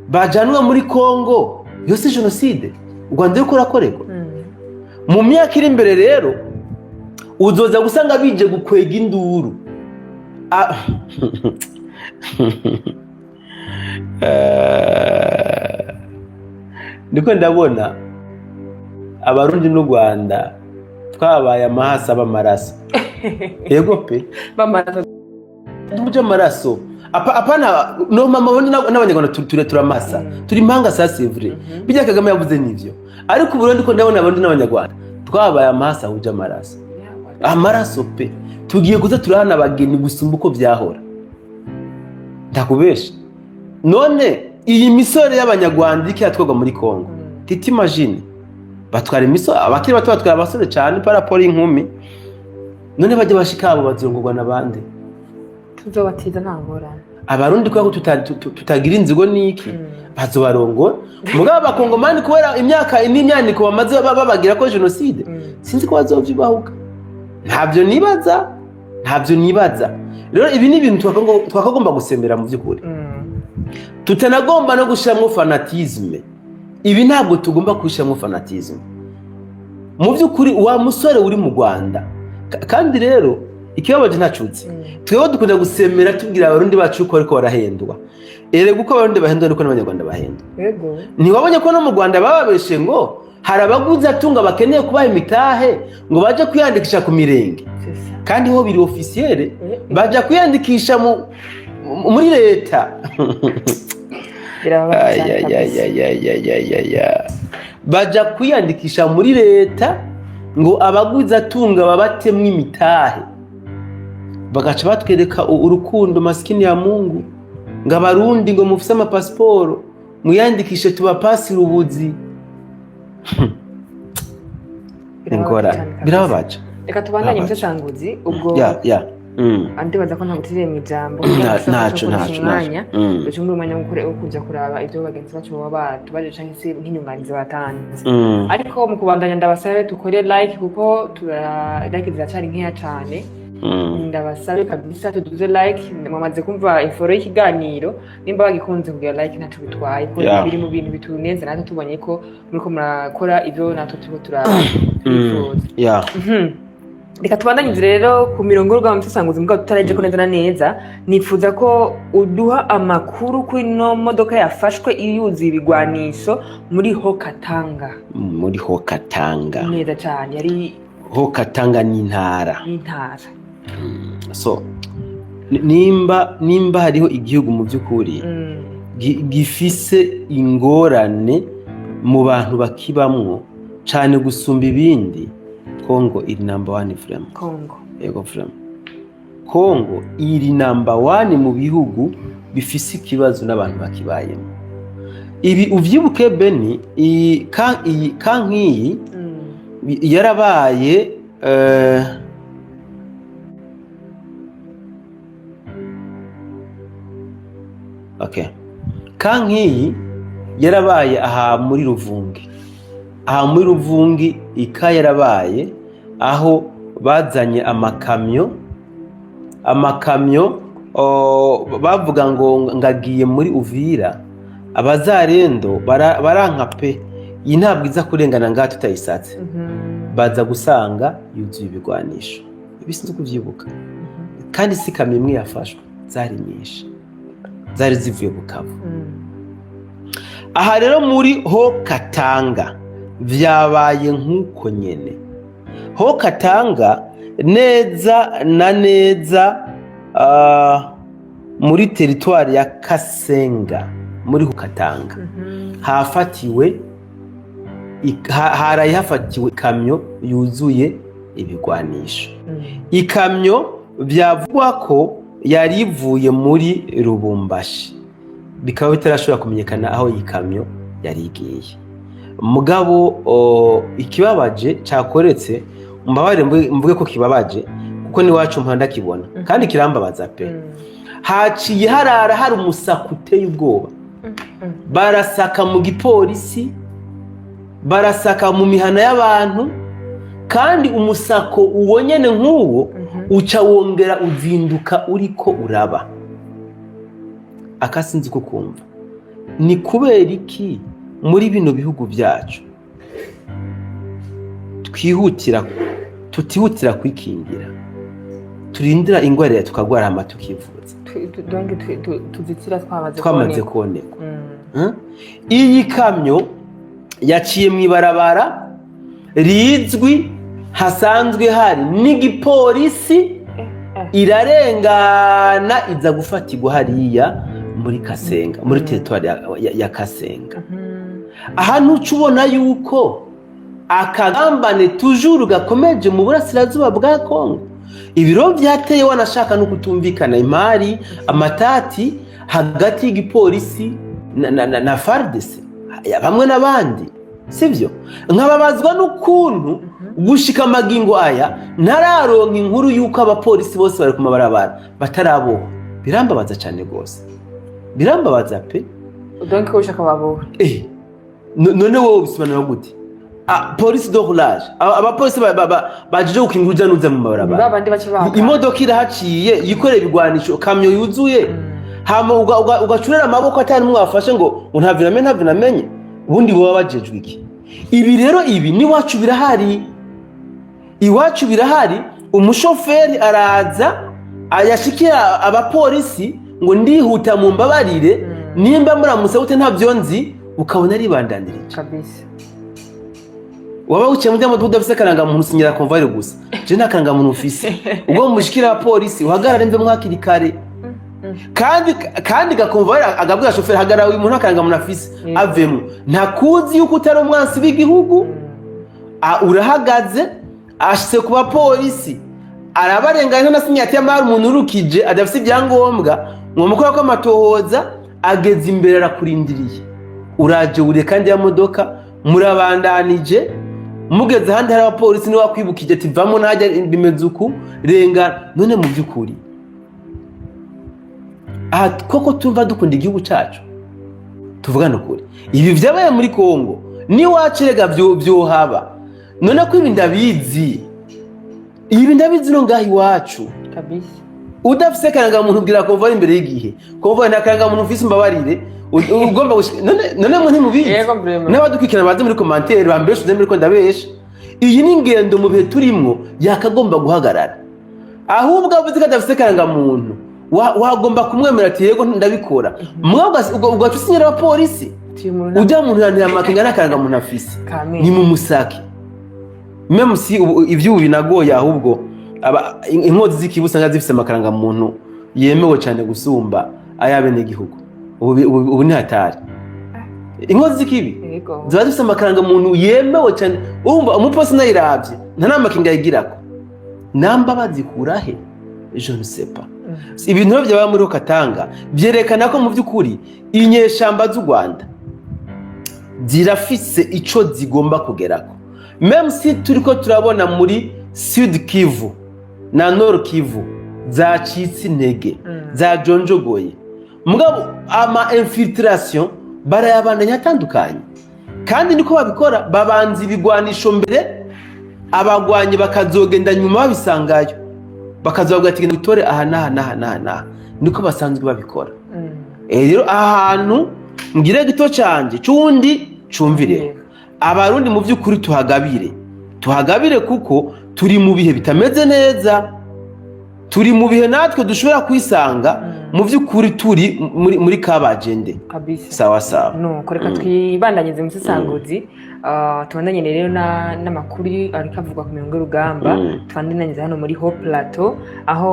bajanwa muri Kongo yose genocide u Rwanda yuko rakorego mu myaka iri imbere rero uzoza gusanga bije gukwega induru ndiko ndabona abarundi n'u Rwanda twabaye amahasa b'amaraso yego pe b'amaraso duje amaraso apana no mama bondi n'abanyarwanda turamasa turi impanga ça c'est vrai bijya Kagame yavuze nivyo ariko Burundi ko ndabona abarundi n'abanyarwanda twabaye amahasa uje amaraso pe tugiye kuza turahana abageni gusumba uko byahora ndakubesha none iyi misore y'abanyarwanda ikiyatwaga muri Kongo titimagine batwara imisore abakiri bato batwara abasore cyane paraporo inkumi none bajye bashika abo bazongurwa nabandi tuzobatiza ntangora abarundi kwa tutagira inzigo niki bazobarongora mugabo bakongomani kubera imyaka n'imyaniko bamaze babagira ko genocide sinzi ko bazovyibahuka ntabyo nibaza rero ibi ni ibintu twakagomba gusembera mu by'ukuri tutanagomba no gushyiramo fanatisme ibi ntabwo tugomba gushyiramo fanatisme mu by'ukuri wa musore uri mu Rwanda kandi rero ikibabaje ntacutse twebwe dukunda gusembera tubwira abarundi bacu ko ariko barahendwa erega uko abarundi bahendwa ariko n'abanyarwanda bahendwa ntiwabonye ko no mu Rwanda bababeshe ngo hari abaguzi atunga bakeneye kubaha imitahe ngo baje kwiyandikisha ku mirenge kandi ho biri officiel baje kwiyandikisha muri leta baje kwiyandikisha muri leta ngo abaguzi atunga babatemwe imitahe bagaca batwereka urukundo maskini ya Mungu ngo abarundi ngo mufise amapasiporo muyandikishe tubapasira ubuzi ingora birababaje reka tubandanye musesanguzi ubwo andibaza ko ntagutiriye mu ijambo ntaco ducumbe umwanya wo kuja kuraba ibyo bagenzi bacu baba tubaje canke se nk'inyunganizi batanze ariko mu kubandanya ndabasabe tukore like kuko like ziracari nkeya cane ndabasabe kabisa tuduze like mwamaze kumva inforo y'ikiganiro nimba bagikunze kugira like ntaco bitwaye ko biri mu bintu bituneze natwe tubonye ko muriko murakora ibyo natwe turiko turifuza reka tubandanyirize rero ku mirongo y'urugamba musesanguzi mbwa tutaraje ko neza na neza nifuza ko uduha amakuru kuri no modoka yafashwe iyuzuye ibigwanisho muri Haut-Katanga neza cyane yari Haut-Katanga n'intara so nimba hariho igihugu mu by'ukuri gifise ingorane mu bantu bakibamwo cyane gusumba ibindi Congo iri number 1 frame yego frame Congo iri number 1 mu bihugu bifise ikibazo n'abantu bakibayemo ibi uvyibuke Beni kankiyi yarabaye kankiyi yarabaye aha muri Ruvungi ika yarabaye aho bazanye amakamyo bavuga ngo ngagiye muri Uvira abazarendo baranka pe iyi ntabwo iza kurengana ngaha tutayisatse baza gusanga yuzuye ibigwanisho ibisinzi kuvyibuka kandi si kamwe imwe yafashwe zari nyinshi zari zivuye Bukavu aha rero muri ho Katanga vyabaye nk'uko nyene ho Katanga neza na neza muri teritwari ya Kasenga muri ho Katanga hafatiwe hafatiwe ikamyo yuzuye ibigwanisho ikamyo byavugwa ko yari ivuye muri Lubumbashi bikaba bitarashobora kumenyekana aho iyi kamyo yari igiye mugabo ikibabaje cyakoretse mbabare mvuge ko kibabaje kuko ni wacu mpanda kibona kandi kirambabaza pe haciye harara hari umusako uteye ubwoba barasaka mu gipolisi barasaka mu mihana y'abantu kandi umusako uwonyene nk'uwo uca wongera uzinduka uriko uraba akasinzi ko kumva ni kubera iki muri bino bihugu byacu tutihutira kwikingira turindira ingwara ya tukagwara hama tukivuza tuzitira twamaze kuboneka iyi kamyo yaciye mu ibarabara rizwi hasanzwe hari n'igipolisi irarengana iza gufatirwa hariya muri Kasenga muri teritwari ya Kasenga ahantu ucubona yuko akagambane tujuru gakomeje mu burasirazuba bwa Kongo ibiro byateye wanashaka no kutumvikana imari amatati hagati y'igipolisi na FARDC bamwe n'abandi sivyo nkababazwa n'ukuntu gushika magingo aya ntararonka inkuru yuko abapolisi bose bari kumabarabara bataraboha birambabaza cyane gose birambabaza pe donc ko ushaka baboha none wowe bisobanura gute police de roulage abapolisi bajije gukinguza nuza mu mabarabara babandi bakibaha imodoka irahaciye yikorera ibigwanisho kamyo yuzuye hama ugacurera amaboko atari mwafashe ngo ntavinamenye ubundi bo babajejwe iki ibi rero ibi ni wacu birahari iwacu birahari umushoferi araza ayashikira abapolisi ngo ndihuta mu mbabarire nimba muramutse gute ntavyo nzi ukabona ribandanirije kabisa waba uciye muri moto udafise karanga muntu sinyira konvare gusa je nta karanga muntu ufise ubwo mushikira abapolisi uhagarare mve mwakiri kare kandi gakonvare agabwira shoferi hagarara uyu muntu akaranga muntu afise avemo ntakuzi yuko utari umwansi w'igihugu urahagaze ashitse ku bapolisi arabarenganya na sinyati y'amahari umuntu urukije adafise ibyangombwa mwamukora ko amatohoza ageze imbere arakurindiriye uraje ure kandi ya modoka murabandanije mugeze handi hari abapolisi niwe wakwibukije ati vamo ntajya bimeze uku renga none mu by'ukuri aha koko tumva dukunda igihugu cyacu tuvugana ukuri ibi vyabaye muri Kongo ni wacirega byohaba none ko ibi ndabizi no ngahi iwacu kabisa udafise karanga muntu ubwira ko uva imbere y'igihe ko uva na karanga muntu ufise imbabarire ugomba none mu ntimubizi n'abadukwikirana baze muri commentaire bambeshe muri ko ndabesha iyi ni ingendo mu bihe turimo yakagomba guhagarara ahubwo avuze ko adafise karanga muntu wagomba kumwemera ati yego ndabikora ugatusinyira abapolisi ujya muntu yanira amakenga n'akaranga muntu afise ni mu musake meme si ivyubu binagoye ahubwo inkozi z'ikibusa nga zifise amakaranga muntu yemewe cyane gusumba ayabene igihugu ubu ni hatari inkozi z'ikibi ziba zifise amakaranga muntu yemewe cyane urumva umupolisi nayiravye nta namakenga yigirako namba bazikurahe je ne sais pas ibintu byaba muri Katanga byerekana ko mu by'ukuri inyeshamba z'u Rwanda zirafise ico zigomba kugerako même si turiko turabona muri Sud Kivu na Nord Kivu zacitse intege zajonjogoye mugabo ama infiltration barayabandanya atandukanye kandi niko babikora babanza ibigwanisho mbere abagwanye bakazogenda nyuma babisangayo bakazavuga ati ngitore aha niko basanzwe babikora rero ahantu ngire gito canje cundi cumvire abarundi mu by'ukuri tuhagabire kuko turi mu bihe bitameze neza, turi mu bihe natwe dushobora kwisanga mu by'ukuri turi muri kabagende sawa sawa. No koreka twibandanyize mu sisanguzi tubandanye rero n'amakuru ariko avugwa ku mirongo y'urugamba. Tubandanyirize hano muri Haut Plateau aho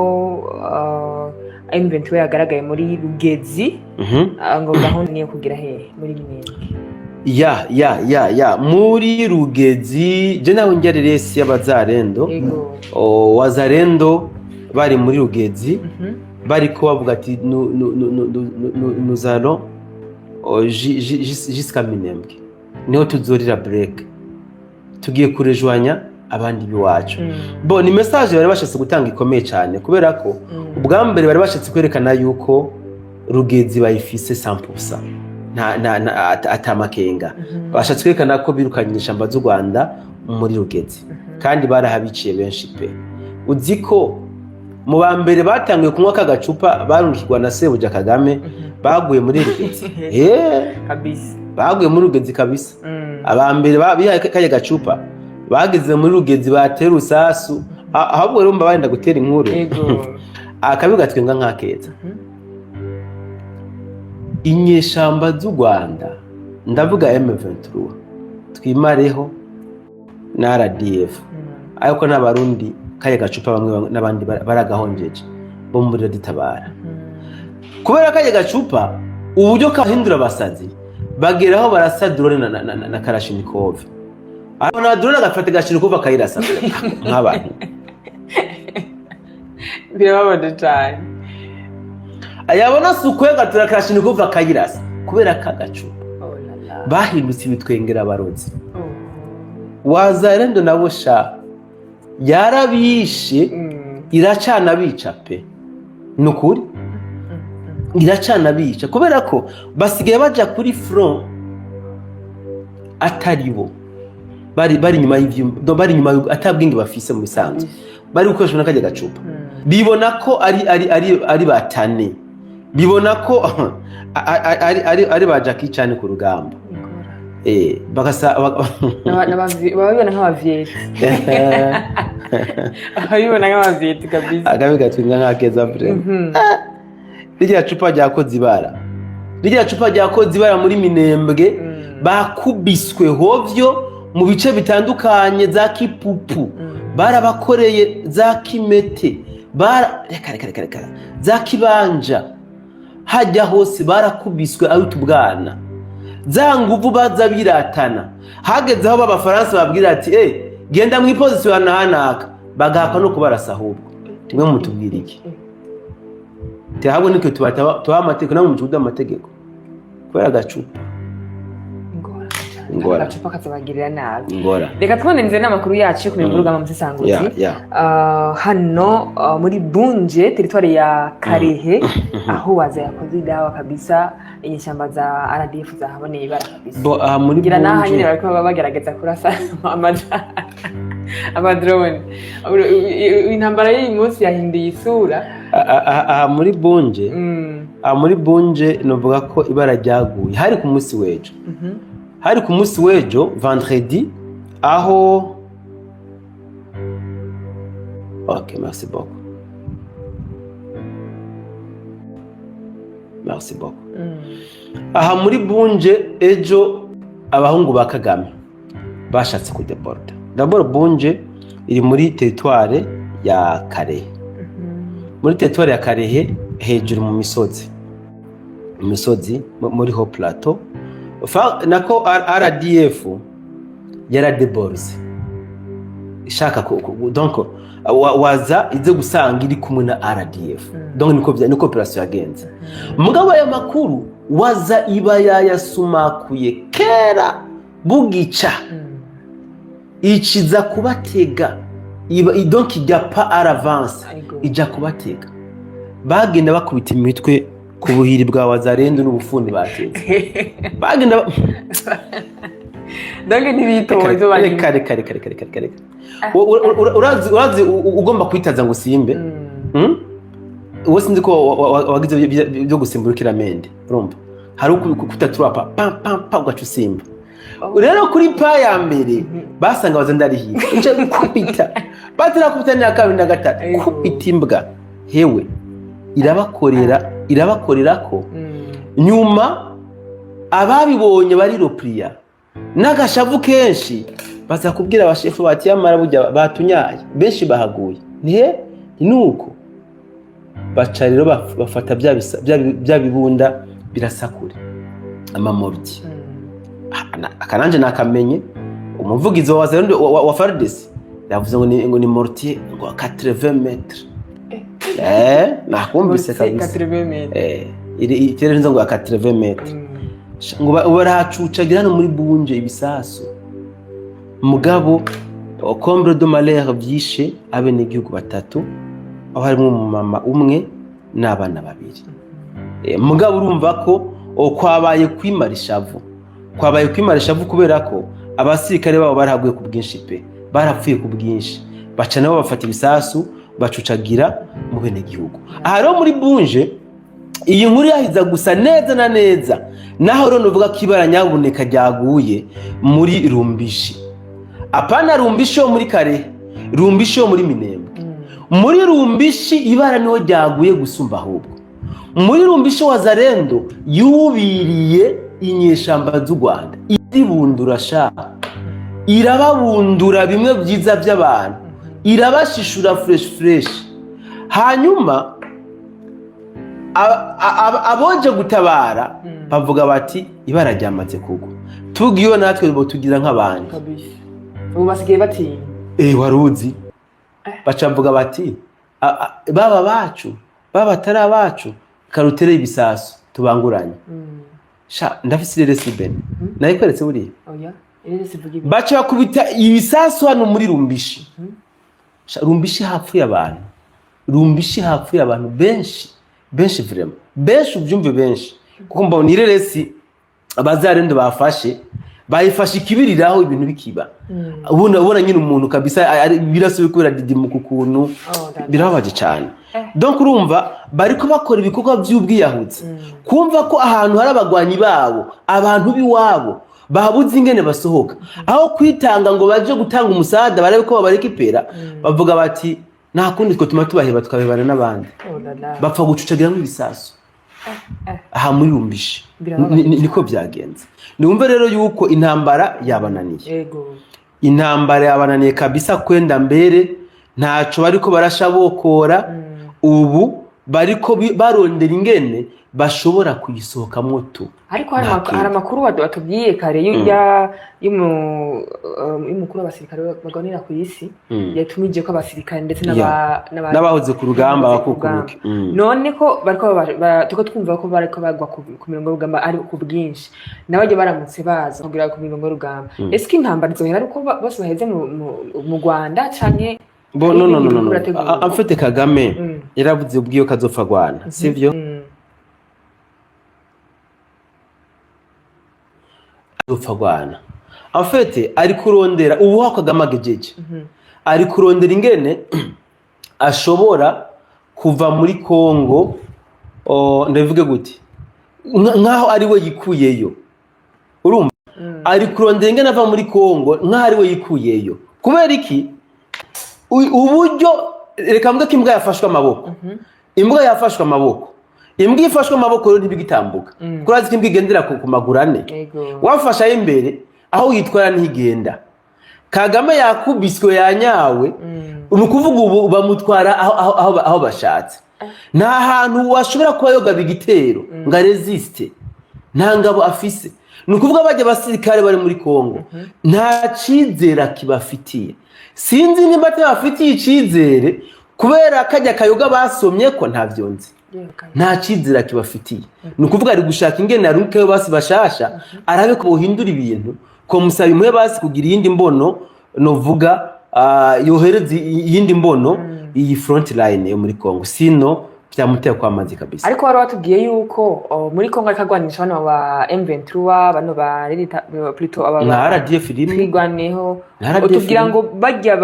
M23 yagaragaye muri Rugezi ngo gahunda niyo kugira he muri Minembwe muri Rugezi. Je nawe njya resi y'abazarendo wazarendo bari muri Rugezi bari ko bavuga ati nous allons jusqu'à Minembwe, niho tuzorira break, tugiye kurejwanya abandi biwacu. Bo ni message bari bashatse gutanga ikomeye cyane kubera ko ubwa mbere bari bashatse kwerekana yuko Rugezi bayifise 100% atamakenga. Bashatse kwerekana ko birukanye ishamba z'u Rwanda muri Rugezi kandi barahabiciye benshi pe. Uziko mu ba mbere batangiye kunywa kagacupa barungikwa na Sebuja Kagame baguye muri Rugezi. Kabisa baguye muri Rugezi kabisa. Aba mbere bihaye kaye gacupa bageze muri Rugezi batera usasu ahubwo rero mba benda gutera inkuru akabi gatwenga nkakeza. Inyeshamba z'u Rwanda ndavuga M23 twimareho na RDF ariko n'abarundi kaye gacupa bamwe n'abandi baragahonjeje bo muri Ditabara kubera kaye gacupa uburyo kahindura basazi bageraho barasa drone na Kalashnikov. Abo na drone gafata Kalashnikov akayirasa nk'abantu birababona cyane. Ayabona sukwe gatura Kalashnikov akayirasa kubera kagacupa bahindutse ibitwengera abarozi. Wazarendo nabo sha yarabishe iracana bica pe nukuri iracana bica kubera ko basigaye baja kuri front ataribo bari nyuma y'ivyo bari nyuma atabwinge bafise mu bisanzwe bari gukoresha n'akajya gacupa bibona ko ari batane bibona ko ari bajaki cyane ku rugamba bagasa babibona nk'abavyeti babibona nk'abavyeti kabisa agabe gatwinga nk'akeza bre. Rijya cupa ryakoze ibara muri Minembwe bakubiswe hovyo mu bice bitandukanye za Kipupu barabakoreye za Kimete reka za Kibanja hajya hose barakubiswe ari tubwana za nguvu baza biratana hageze aho b'Abafaransa babwira ati genda mu position hanaka bagahaka no kubarasa ahubwo timwe mutubwira iki Tihabwo niko tuba amategeko na mu cyuda amategeko kubera gacupa ngora gacupa kazabagirira nabi ngora. Reka twonenze n'amakuru yacu ku mivuruga mu Musanguzi hano muri Bunje territoire ya Karehe aho waza yakoze dawa kabisa inyeshyamba za RDF zahaboneye ibara kabisa bo muri Bunje naha nyine bariko bagerageza kurasa amadrone intambara y'uyu munsi yahinduye isura muri Bunje muri Bunje novuga ko ibara ryaguye hari ku munsi wejo hari ku munsi wejo vendredi aho merci beaucoup aha muri Bunje ejo abahungu ba Kagame bashatse kudeporta. D'abord Bunje iri muri territoire ya Karehe muri territoire ya Karehe hejuru mu misozi muri Haut Plateau nako RDF yaradeborze ishaka donc waza ize gusanga iri kumwe na RDF donc niko operation yagenze mugabo aya makuru waza iba yayasumakuye kera bugica ikiza kubatega donc igapa aravance ija kubatega bagenda bakubita imitwe ku buhiri bwa Wazarendo n'ubufundi bateze bagenda donc ntibitozo kare urazi ugomba kwitaza ngo simbe wowe sinzi ko wagize byo gusimburukira mende urumva hari ukutaturapa pam ugacusimba rero kuri pa ya mbere basanga bazandarihiga nje gukubita batarakubita na kabiri na gatatu kubita imbwa hewe irabakorera ko nyuma ababibonye bari ropriya n'agashavu kenshi baza kubwira abashefu bati yamara burya batunyaye benshi bahaguye nuko baca rero bafata bya bibunda birasakure amamorti akananje nakamenye umuvugizi wa FARDC yavuze ngo ni mortier ngo 80 metres nakumvise kabisa 80 metres iterere ngo 80 metres ngo baracucagira no muri bunje ibisasu mugabo combre de malheur byishe abene igihugu batatu aho harimo umumama umwe n'abana babiri mugabo urumva ko kwabaye kwimarishavu kubera ko abasirikare babo barahaguye ku bwinshi pe barapfuye ku bwinshi baca nabo bafata ibisasu bacucagira mu bene gihugu aha rero muri bunje iyi nkuru yahiza gusa neza na neza naho rero nuvuga ko ibara nyabuneka ryaguye muri Rumbishi apana Rumbishi yo muri Kare Rumbishi yo muri Minembwe muri Rumbishi ibara niho ryaguye gusumba ahubwo muri Rumbishi Wazalendo yubiriye inyeshamba z'u Rwanda iribundura irababundura bimwe byiza by'abantu irabashishura fresh hanyuma aboje gutabara bavuga bati ibara ryamaze kugwa tugiyo natwe bo tugira nk'abandi ubu basigaye batinya waruzi bacavuga bati baba bacu baba tari abacu karutere ibisasu tubanguranye ndafise ireresi bene nayikweretse buriya oya ireresi vuga ibi baca bakubita ibisasu hano muri Rumbishi Rumbishi hapfuye abantu benshi vraiment benshi ubyumve benshi kuko mbona ireresi abazarendo bafashe bayifashe ikibiriraho ibintu bikiba ubona nyine umuntu kabisa birasubiye kubera didimuka ukuntu birababaje cyane donc urumva bariko bakora ibikorwa by'ubwiyahutse kumva ko ahantu hari abagwanyi babo abantu biwabo babuze ingene basohoka aho kwitanga ngo baje gutanga umusada barebe ko babarekipera bavuga bati nta kundi two tubaheba tukabebana n'abandi bapfa gucucagira nk'ibisasu aha muri Rumbishi niko byagenze niwumve rero yuko intambara yabananiye kabisa kwenda mbere ntaco bariko barashabokora ubu bariko barondera ingene bashobora kuyisohokamwo tu ariko hari amakuru watubwiye kare y'umukuru w'abasirikare baganira ku isi yatumije ko abasirikare ndetse n'abahoze ku rugamba bakukuruke none ko tuko twumva ko bariko bagwa ku mirongo y'urugamba ari ku bwinshi n'abajye baramutse baza kugira ku mirongo y'urugamba ese intambara izohera ariko bose baheze mu Rwanda canke no amfite Kagame yaravuze ubwiyo kazopfa Rwanda sivyo azopfa Rwanda amfite ari kurondera ubu Kagame gejeje ari kurondera ingene ashobora kuva muri Kongo ndavuge gute nkaho ari we yikuyeyo urumva ari kurondera ingene ava muri Kongo nkaho ari we yikuyeyo kubera iki uburyo reka mbwa kimbwa yafashwe amaboko imbwa yafashwe amaboko imbwa ifashwe amaboko rero ntibigitambuka kurazi kimbwa igendera ku maguru ane wafasha imbere aho yitwara ntigenda Kagame yakubiswe yanyawe nukuvuga ubu bamutwara aho bashatse nta hantu washobora kuba yoga bigitero nga resiste nta ngabo afise nukuvuga baje basirikare bari muri Kongo nta cizera kibafitiye sinzi nimba bafitiye icizere kubera kajya kayoga basomye ko ntavyonzi nta cizera kibafitiye nukuvuga ari gushaka ingene aruke basi bashasha arabe ko bohindura ibintu ko musaba imwe basi kugira iyindi mbono novuga yohereza iyindi mbono iyi front line yo muri Kongo sino byamuteye kwamazi kabisa ariko wari watubwiye yuko muri Kongo akagwanisha bano ba M23 bano ba plutôt aba na RDF twigwaneho utubwira ngo bajya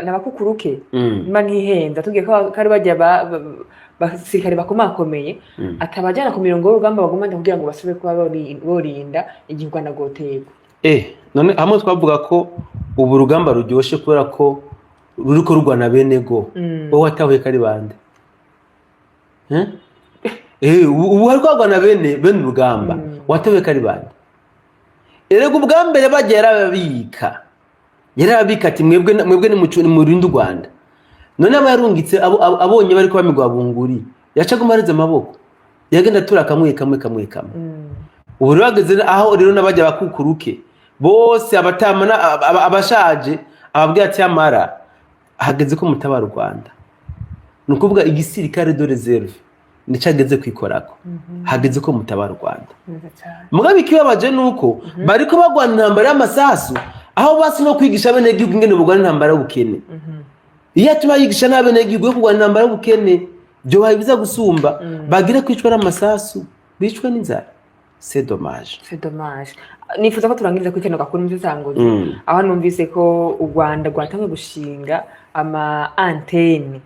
nabakukuruke mba nkihenda tubwiye ko ari bajya basirikare bakomakomeye atabajana ku mirongo y'urugamba bagomba kugira ngo basubire kuba borinda igihe Rwanda gotegwa. None hamwe twavuga ko ubu rugamba ruryoshe kubera ko ruriko rugwana benego wowe watahuye kari bande ubu hari kwagwana bene urugamba watahuye kari bande erego ubwa mbere bagera yarababika ati mwebwe ni muco ni murinda u Rwanda. None abayarungitse abonye bari kubamigwa bunguri yacaga umareze amaboko yagenda tura kamwe ubu bageze aho rero nabajya bakukuruke bose abatamana abashaje ababwiye ati amara hageze ko mutabara u Rwanda nukuvuga igisirikare de reserve nicageze kwikorako hageze ko mutabara u Rwanda. Mugabe kibabaje nuko bariko bagwana intambara y'amasasu aho basi no kwigisha bene gihugu ngene bugwana intambara y'ubukene. Iyo atuma yigisha n'abene gihugu yo kugwana intambara y'ubukene byo babiza gusumba bagire kwicwa n'amasasu bicwa n'inzara. C'est dommage. Nifuza ko turangiriza kwikeno gakuru muzangoze aho numvise ko u Rwanda rwatangiye gushinga ama antenne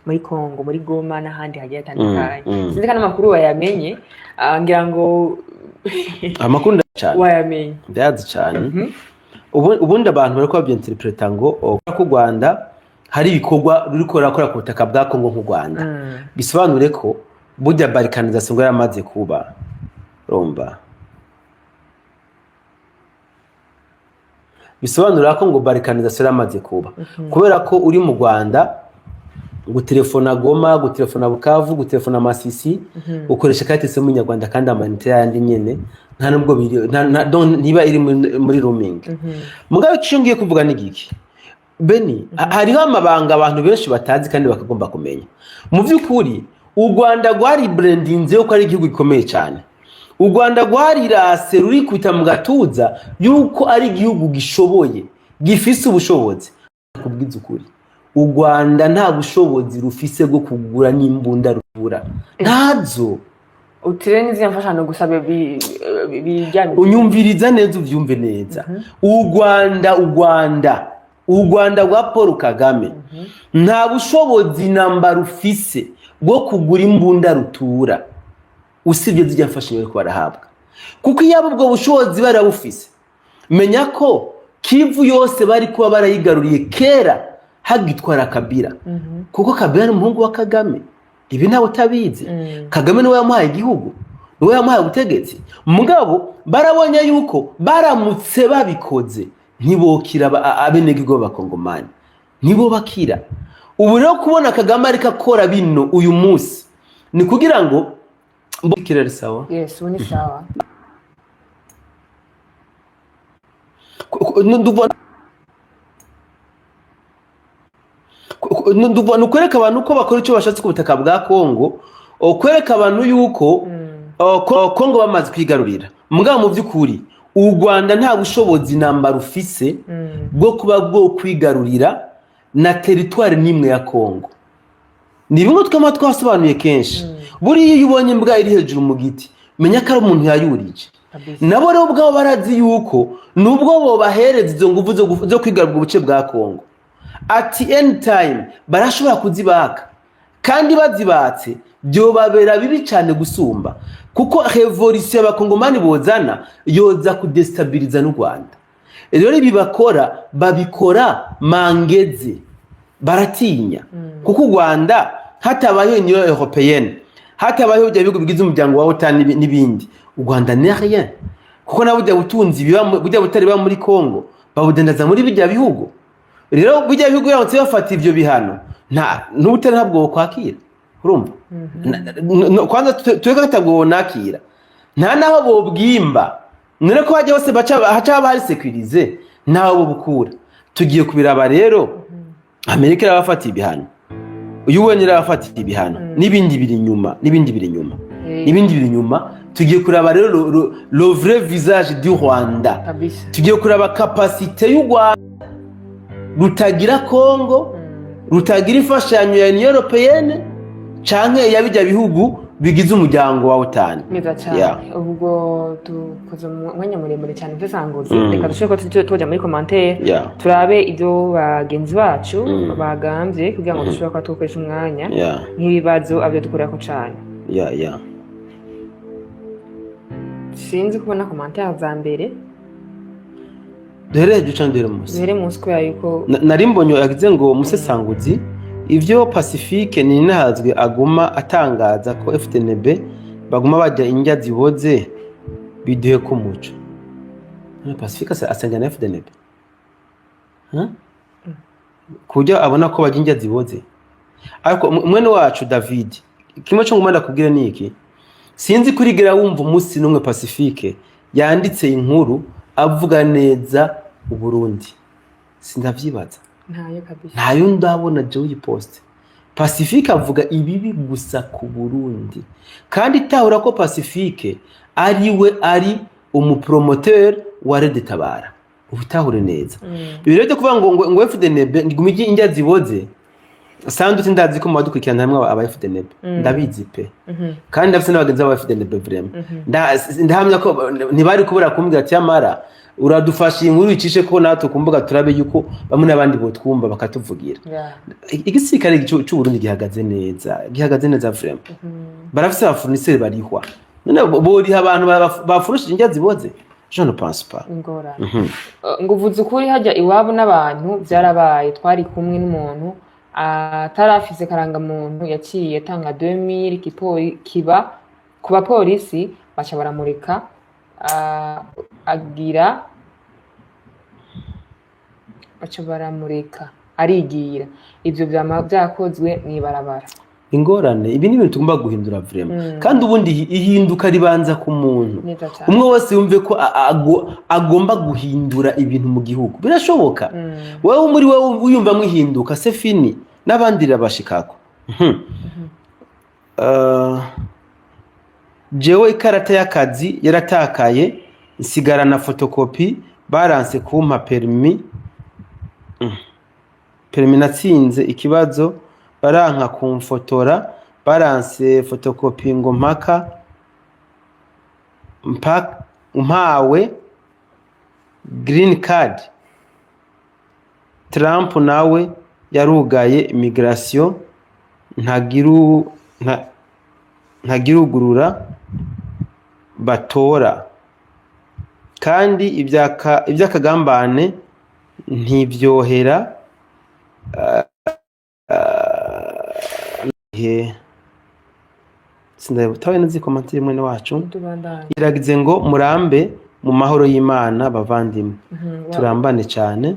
muri Kongo muri Goma n'ahandi hagiye atandukanye. Sinzi kana makuru wayamenye ngira ngo amakuru ndacane wayamenye ndazi cyane. Ubundi abantu bariko babyinterpreta ngo ko u Rwanda hari ibikorwa ruriko rakora ku butaka bwa Kongo nk'u Rwanda bisobanure ko burya balkanization ngo yaramaze kuba romba bisobanura ko ngo balkanization yaramaze kuba kubera ko uri mu Rwanda gutelefona Goma gutelefona Bukavu gutelefona Masisi ukoresha carte se mu Nyarwanda kandi amanite yandi nyene nta nubwo niba iri muri roaming. Mugabe cyongiye kuvuga n'igiki Beni hariho amabanga abantu benshi batazi kandi bakagomba kumenya. Mu by'ukuri u Rwanda rwari brandinze yo ko ari igihugu gikomeye cyane. U Rwanda rwari rase ruri kwita mu gatuza yuko ari igihugu gishoboye gifise ubushobozi. Kubwiza ukuri u Rwanda nta bushobozi rufise bwo kugura n'imbunda rubura ntazo. Utireni ziyamfashano gusabe bijyanye unyumviriza neza uvyumve neza. U Rwanda rwa Paul Kagame nta bushobozi namba rufise bwo kugura imbunda rutura usibye zijyafashije ko barahabwa kuko yabo ubwo bushobozi barabufise. Menya ko Kivu yose bari kuba barayigaruriye kera hagitwara Kabila kuko Kabila ni umuhungu wa Kagame. Ibi ntawe utabizi. Kagame niwe yamuhaye igihugu niwe yamuhaye ubutegetsi. Mugabo barabonye yuko baramutse babikoze ntibokira abenegihugu b'Abakongomani nibo bakira. Ubu rero kubona Kagame ariko akora bino uyu munsi ni kugira ngo mbukirere sawa. Yes, ni sawa. Ndubona ukwereka abantu ko bakora icyo bashatse ku butaka bwa Kongo ukwereka abantu yuko Kongo bamaze kwigarurira. Mugabo mu by'ukuri u Rwanda nta bushobozi namba rufise bwo kuba bwo kwigarurira na territoire nimwe ya Kongo. Ni bimwe twasobanuye kenshi. Buri iyo ubonye imbwa iri hejuru mu giti menya ko ari umuntu yayurije. Nabo rero ubwabo barazi yuko nubwo bo bahereza izo nguvu zo kwigarurira ubuce bwa Kongo at any time barashobora kuzibaka kandi bazibatse byo babera bibi cyane gusumba kuko revolution y'Abakongomani bozana yoza kudestabiliza n'u Rwanda. Rero ibi babikora mangeze baratinya kuko u Rwanda hatabayeho Union Européenne hatabayeho ibihugu bigize umuryango wa OTAN n'ibindi u Rwanda ni rien kuko nabo bujya butunzi bujya butari ba muri Kongo babudendaza muri bijya bihugu. Rero bijya bihugu yaronse bafata ivyo bihano n'ubutari ntabwo kwakira urumva kwanza tweka katabwo nakira nta naho bobwimba none ko bajya bose haca bari sécuriser naho bukura. Tugiye kubiraba rero Amerika yabafata ibihano uyu wenyine yabafata ibihano n'ibindi biri nyuma tugiye kuraba rero le vrai visage du Rwanda. Tugiye kuraba capacité y'u Rwanda rutagira Kongo rutagira ifashanyo ya Union Européenne canke yabijya bihugu bigize umuryango wa utani. Neza cyane. Ubwo tukoze umwanya muremure cyane mvesanguze. Reka dushobora ko tujya muri commentaire turabe ibyo bagenzi bacu bagambye kugira ngo dushobora ko tukoresha umwanya nk'ibibazo abyo dukorera ko cyane. Sinzi kubona commentaire za mbere. Duhere duca ndere munsi. Duhere munsi ko yuko nari mbonyo yagize ngo umusesanguzi ivyo Pacifique ni nahazwe aguma atangaza ko FDNB baguma bajya injya ziboze biduhe ku muco. Pacifique asanga na FDNB kujya abona ko bajya injya ziboze. Ariko mwene wacu David kimwe cyo ngumanda kubwira niki sinzi kurigera wumva umunsi numwe Pacifique yanditse inkuru avuga neza Uburundi. Sindavyibaza. Ntayo kabisa. Ntayo ndabona Joy Post. Pacifique avuga ibibi gusa ku Burundi. Kandi tahura ko Pacifique ari umupromoteur wa Red Tabara. Ubitahure neza. Ibiro byo kuvuga ngo FDNB ngumije injya ziboze. Sanduti ndazi ko mwadukurikirana hamwe aba FDNB. Ndabizi pe. Kandi ndafise n'abagenzi ba FDNB vraiment. Ndahamya ko ntibari kubura kumbwira ati amara uradufasha inkuru icishe ko natwe kumbuga turabe yuko bamwe n'abandi bo twumva bakatuvugira. Igisirikare cy'u Burundi gihagaze neza vraiment. Barafise abafournisseur barihwa. None bori abantu bafurushije injya ziboze. Je ne pense pas. Ngora. Nguvuze ukuri hajya iwabo n'abantu byarabaye twari kumwe n'umuntu atarafise karanga muntu yaciye atanga 2000 kiba ku bapolisi bacha baramurika agira bacha baramurika arigira ivyo byakozwe mwibarabara. Ingorane ibi ni ibintu tugomba guhindura vraiment kandi ubundi ihinduka ribanza ku muntu umwe wose yumve ko agomba guhindura ibintu mu gihugu birashoboka. Wewe muri wewe uyumva mwihinduka c'est fini n'abandi rabashikako. Jewe ikarata y'akazi yaratakaye nsigara na photocopy balance kumpa permis natsinze ikibazo baranka kumfotora balance photocopy ngo mpaka mpawe green card. Trump nawe yarugaye immigration ntagirugurura batora kandi ibyakagambane ntibyohera sindabutawe nazi commentaire mwene wacu iragize ngo murambe mu mahoro y'Imana bavandimwe. Turambane cyane.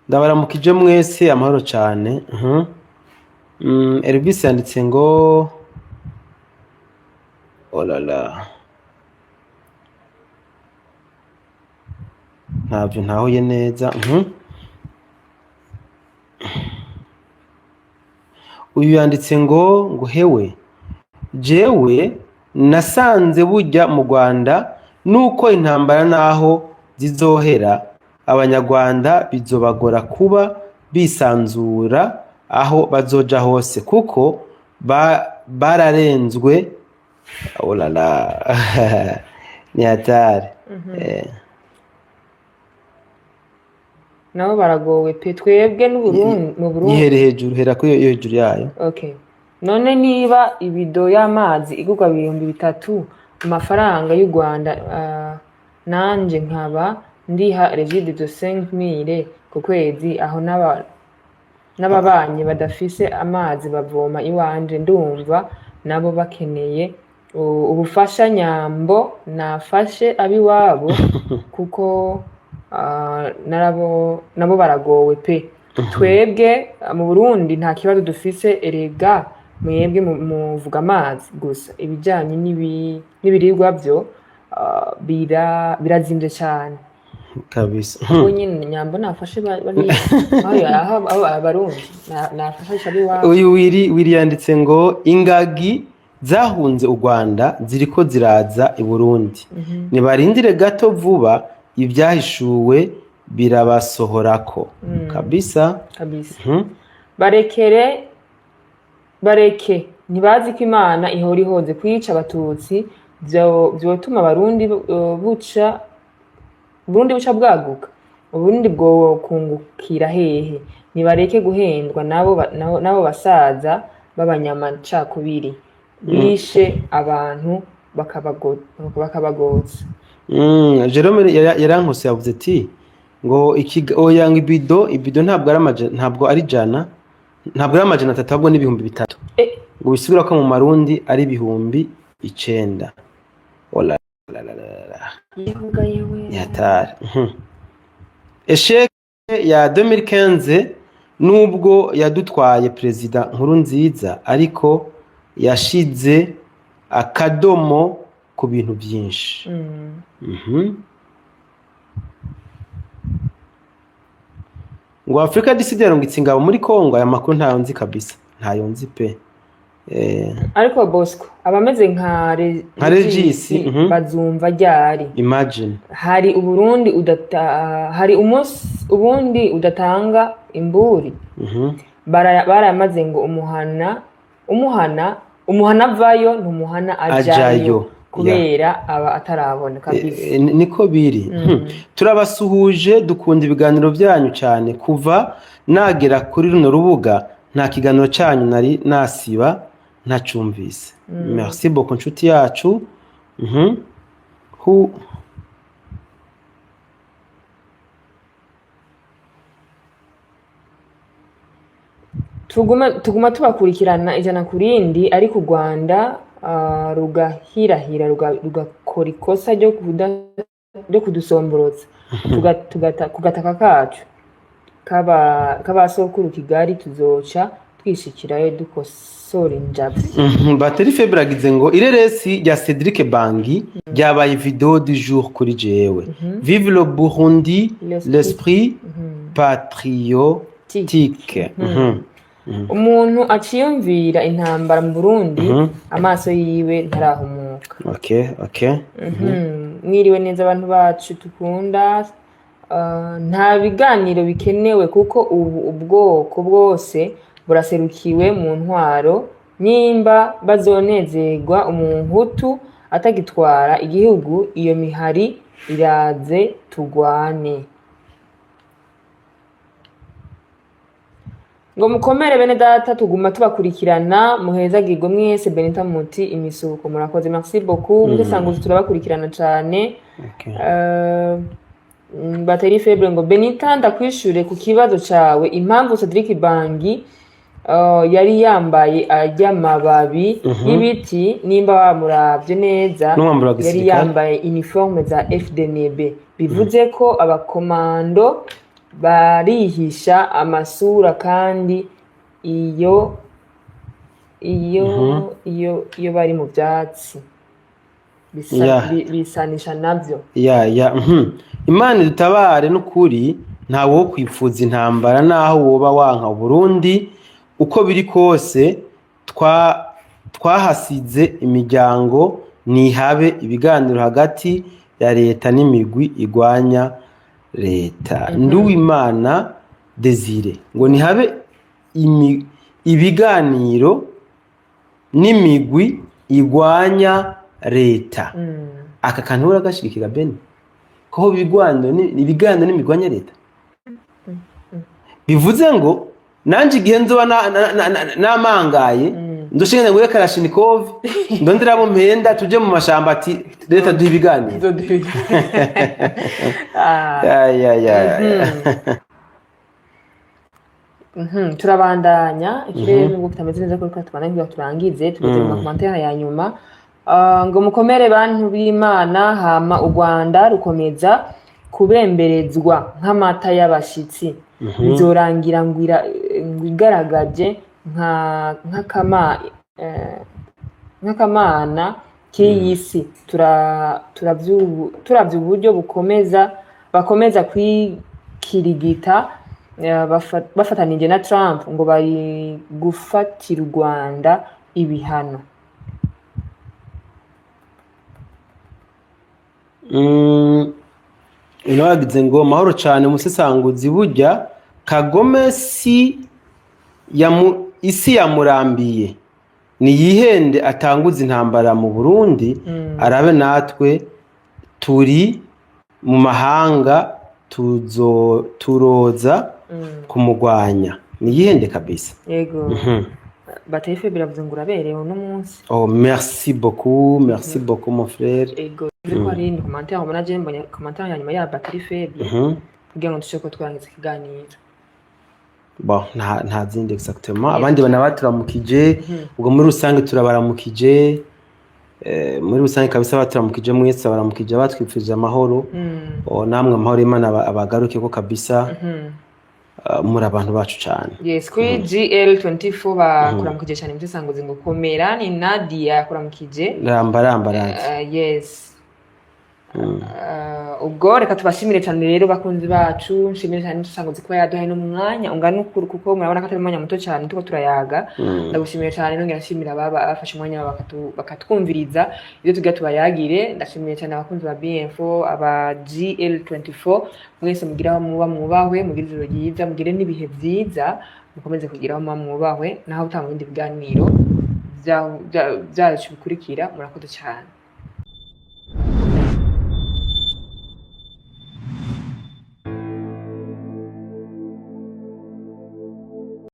Ndabaramukije mwese amahoro cyane. Elvis yanditse ngo olala ntabyo ntahuye neza. Uyu yanditse ngo hewe jewe nasanze bujya mu Rwanda nuko intambara naho zizohera abanyarwanda bizobagora kuba bisanzura aho bazoja hose kuko bararenzwe. Olala ni hatari. Nabo baragowe pe twebwe n'Uburundi mu Burundi ihere hejuru hera ko hejuru yayo. Okay. None niba ibido y'amazi igurwa 3,000 amafaranga y'u Rwanda nanje nkaba ndiha regide de 5,000 ku kwezi aho n'ababanye badafise amazi bavoma iwanje ndumva nabo bakeneye ubufasha nyambo nafashe abiwabo kuko nabo baragowe pe. Twebwe mu Burundi nta kibazo dufise erega mwebwe muvuga amazi gusa ibijanye n'ibiribwa byo birazimvye cyane kabisa. Nyine nyambo nafashe bari aho abarundi nafashe abiwabo. Uyu wiri yanditse ngo ingagi zahunze u Rwanda ziriko ziraza i Burundi nibarindire gato vuba ibyahishuwe birabasohorako kabisa bareke ntibazi ko Imana ihora ihoze kwica abatutsi byotuma Burundi buca bwaguka Uburundi bwo kungukira hehe nibareke guhendwa nabo basaza b'abanyamacakubiri bishe abantu bakabagoza. Jerome yarankose yavuze ati ngo oyanga ibido ntabwo ari jana ntabwo ari amajana 3 ahubwo n'ibihumbi 3 ngo bisubira ko mu marundi ari ibihumbi 9. Ola yatari esheke ya 2015 nubwo yadutwaye Perezida Nkurunziza ariko yashize akadomo ku bintu byinshi. Ngo Afrika diside yarungitse ingabo muri Kongo aya makuru ntayo nzi kabisa ntayo nzi pe. Ariko Bosco abameze nka Regis bazumva ryari. Imagine hari Uburundi hari ubundi udatanga imburi baramaze ngo umuhana vayo ntumuhana ajayo kubera aba atarabona kabisa. Niko biri. Turabasuhuje dukunda ibiganiro byanyu cyane kuva nagera kuri runo rubuga nta kiganiro cyanyu nari nasiba ntacumvise. Merci beaucoup nshuti yacu. tuguma tubakurikirana ijana kurindi ariko u Rwanda rugahirahira rugakora ikosa ryo kudusomborotsa kugataka kacu kabasokuru Kigali tuzoca twishikirayo dukosora injabi. Bateri Febre agize ngo ireresi rya Cedric Bangi ryabaye video du jour kuri jewe. Vive le Burundi, l'esprit patriotique. Umuntu aciyumvira intambara mu Burundi amaso yiwe ntarahumuka. Okay. Mwiriwe neza abantu bacu tukunda. Nta biganiro bikenewe kuko ubwoko bwose buraserukiwe mu ntwaro nimba bazonezerwa umuhutu atagitwara igihugu iyo mihari iraze tugwane. Ngo mukomere bene data tuguma tubakurikirana muhezagirwe mwese Benita Muti imisuko murakoze. Merci beaucoup musanguze turabakurikirana cyane. Bateri Febre ngo Benita ndakwishure ku kibazo cawe impamvu Cedric Bangi yari yambaye ajyamababi y'ibiti nimba wamuravye neza yari yambaye uniforme za FDNB bivuze ko abakomando barihisha amasura kandi iyo bari mu byatsi bisanisha navyo. Imana dutabare n'ukuri ntawe wo kwifuza intambara naho woba wanka Burundi uko biri kose twahasize imiryango nihabe ibiganiro hagati ya leta n'imigwi igwanya leta. Nduwimana Desire ngo nihabe ibiganiro n'imigwi igwanya leta. Aka kantu uragashigikira Beni ko ibiganiro n'imigwanya leta bivuze ngo nanje igihe nzoba namangaye ndoshingana ngo Kalashnikov ndondera bo mpenda tuje mu mashamba ati leta duha ibiganiro. Turabandanya ikirere ngo kitameze neza ko tubandanye turangize tugeze mu commentaire ya nyuma. Ngo mukomere bantu b'Imana hama u Rwanda rukomeza kubemberezwa nk'amata y'abashitsi bizorangira ngo igaragaje nk'akamana k'iyisi. turavye uburyo bakomeza kwikirigita bafatanije na Trump ngo bari gufatira u Rwanda ibihano. Inawagize ngo mahoro cyane umusesanguzi burya Kagome isi yamurambiye ni yihende atanguza intambara mu Burundi arabe natwe turi mu mahanga turoza kumugwanya ni yihende kabisa. Yego. Batayife biravuze ngo uraberewe no munsi. Oh merci beaucoup mon frère. Yego. Ko ari ni commentaire mbona je mbonye commentaire yanyuma ya batterie faible. Kugira ngo dushobore ko twarangiza ikiganiro. Bon nta zindi exactement abandi bana baturamukije ubwo muri rusange turabaramukije muri rusange kabisa baturamukije mwese baramukije batwifuje amahoro namwe amahoro Imana abagaruke ko kabisa muri abantu bacu cyane. Yes kuri GL24 bakuramukije cyane mutisanguze ngo komera ni Nadia yakuramukije ramba yes. Ubwo reka tubashimire cyane rero bakunzi bacu nshimire cyane tusanguze ko yaduhaye no mwanya ungana ukuri kuko murabona ko atari mwanya muto cyane tuko turayaga ndagushimire cyane nongera nshimira bafashe umwanya bakatwumviriza ibyo tugiye tubayagire ndashimire cyane abakunzi ba BM4 aba GL24 mwese mugiraho muba mubahwe mugire ijoro ryiza mugire n'ibihe byiza mukomeze kugiraho muba mubahwe naho utanga ibindi biganiro byacu bikurikira murakoze cyane.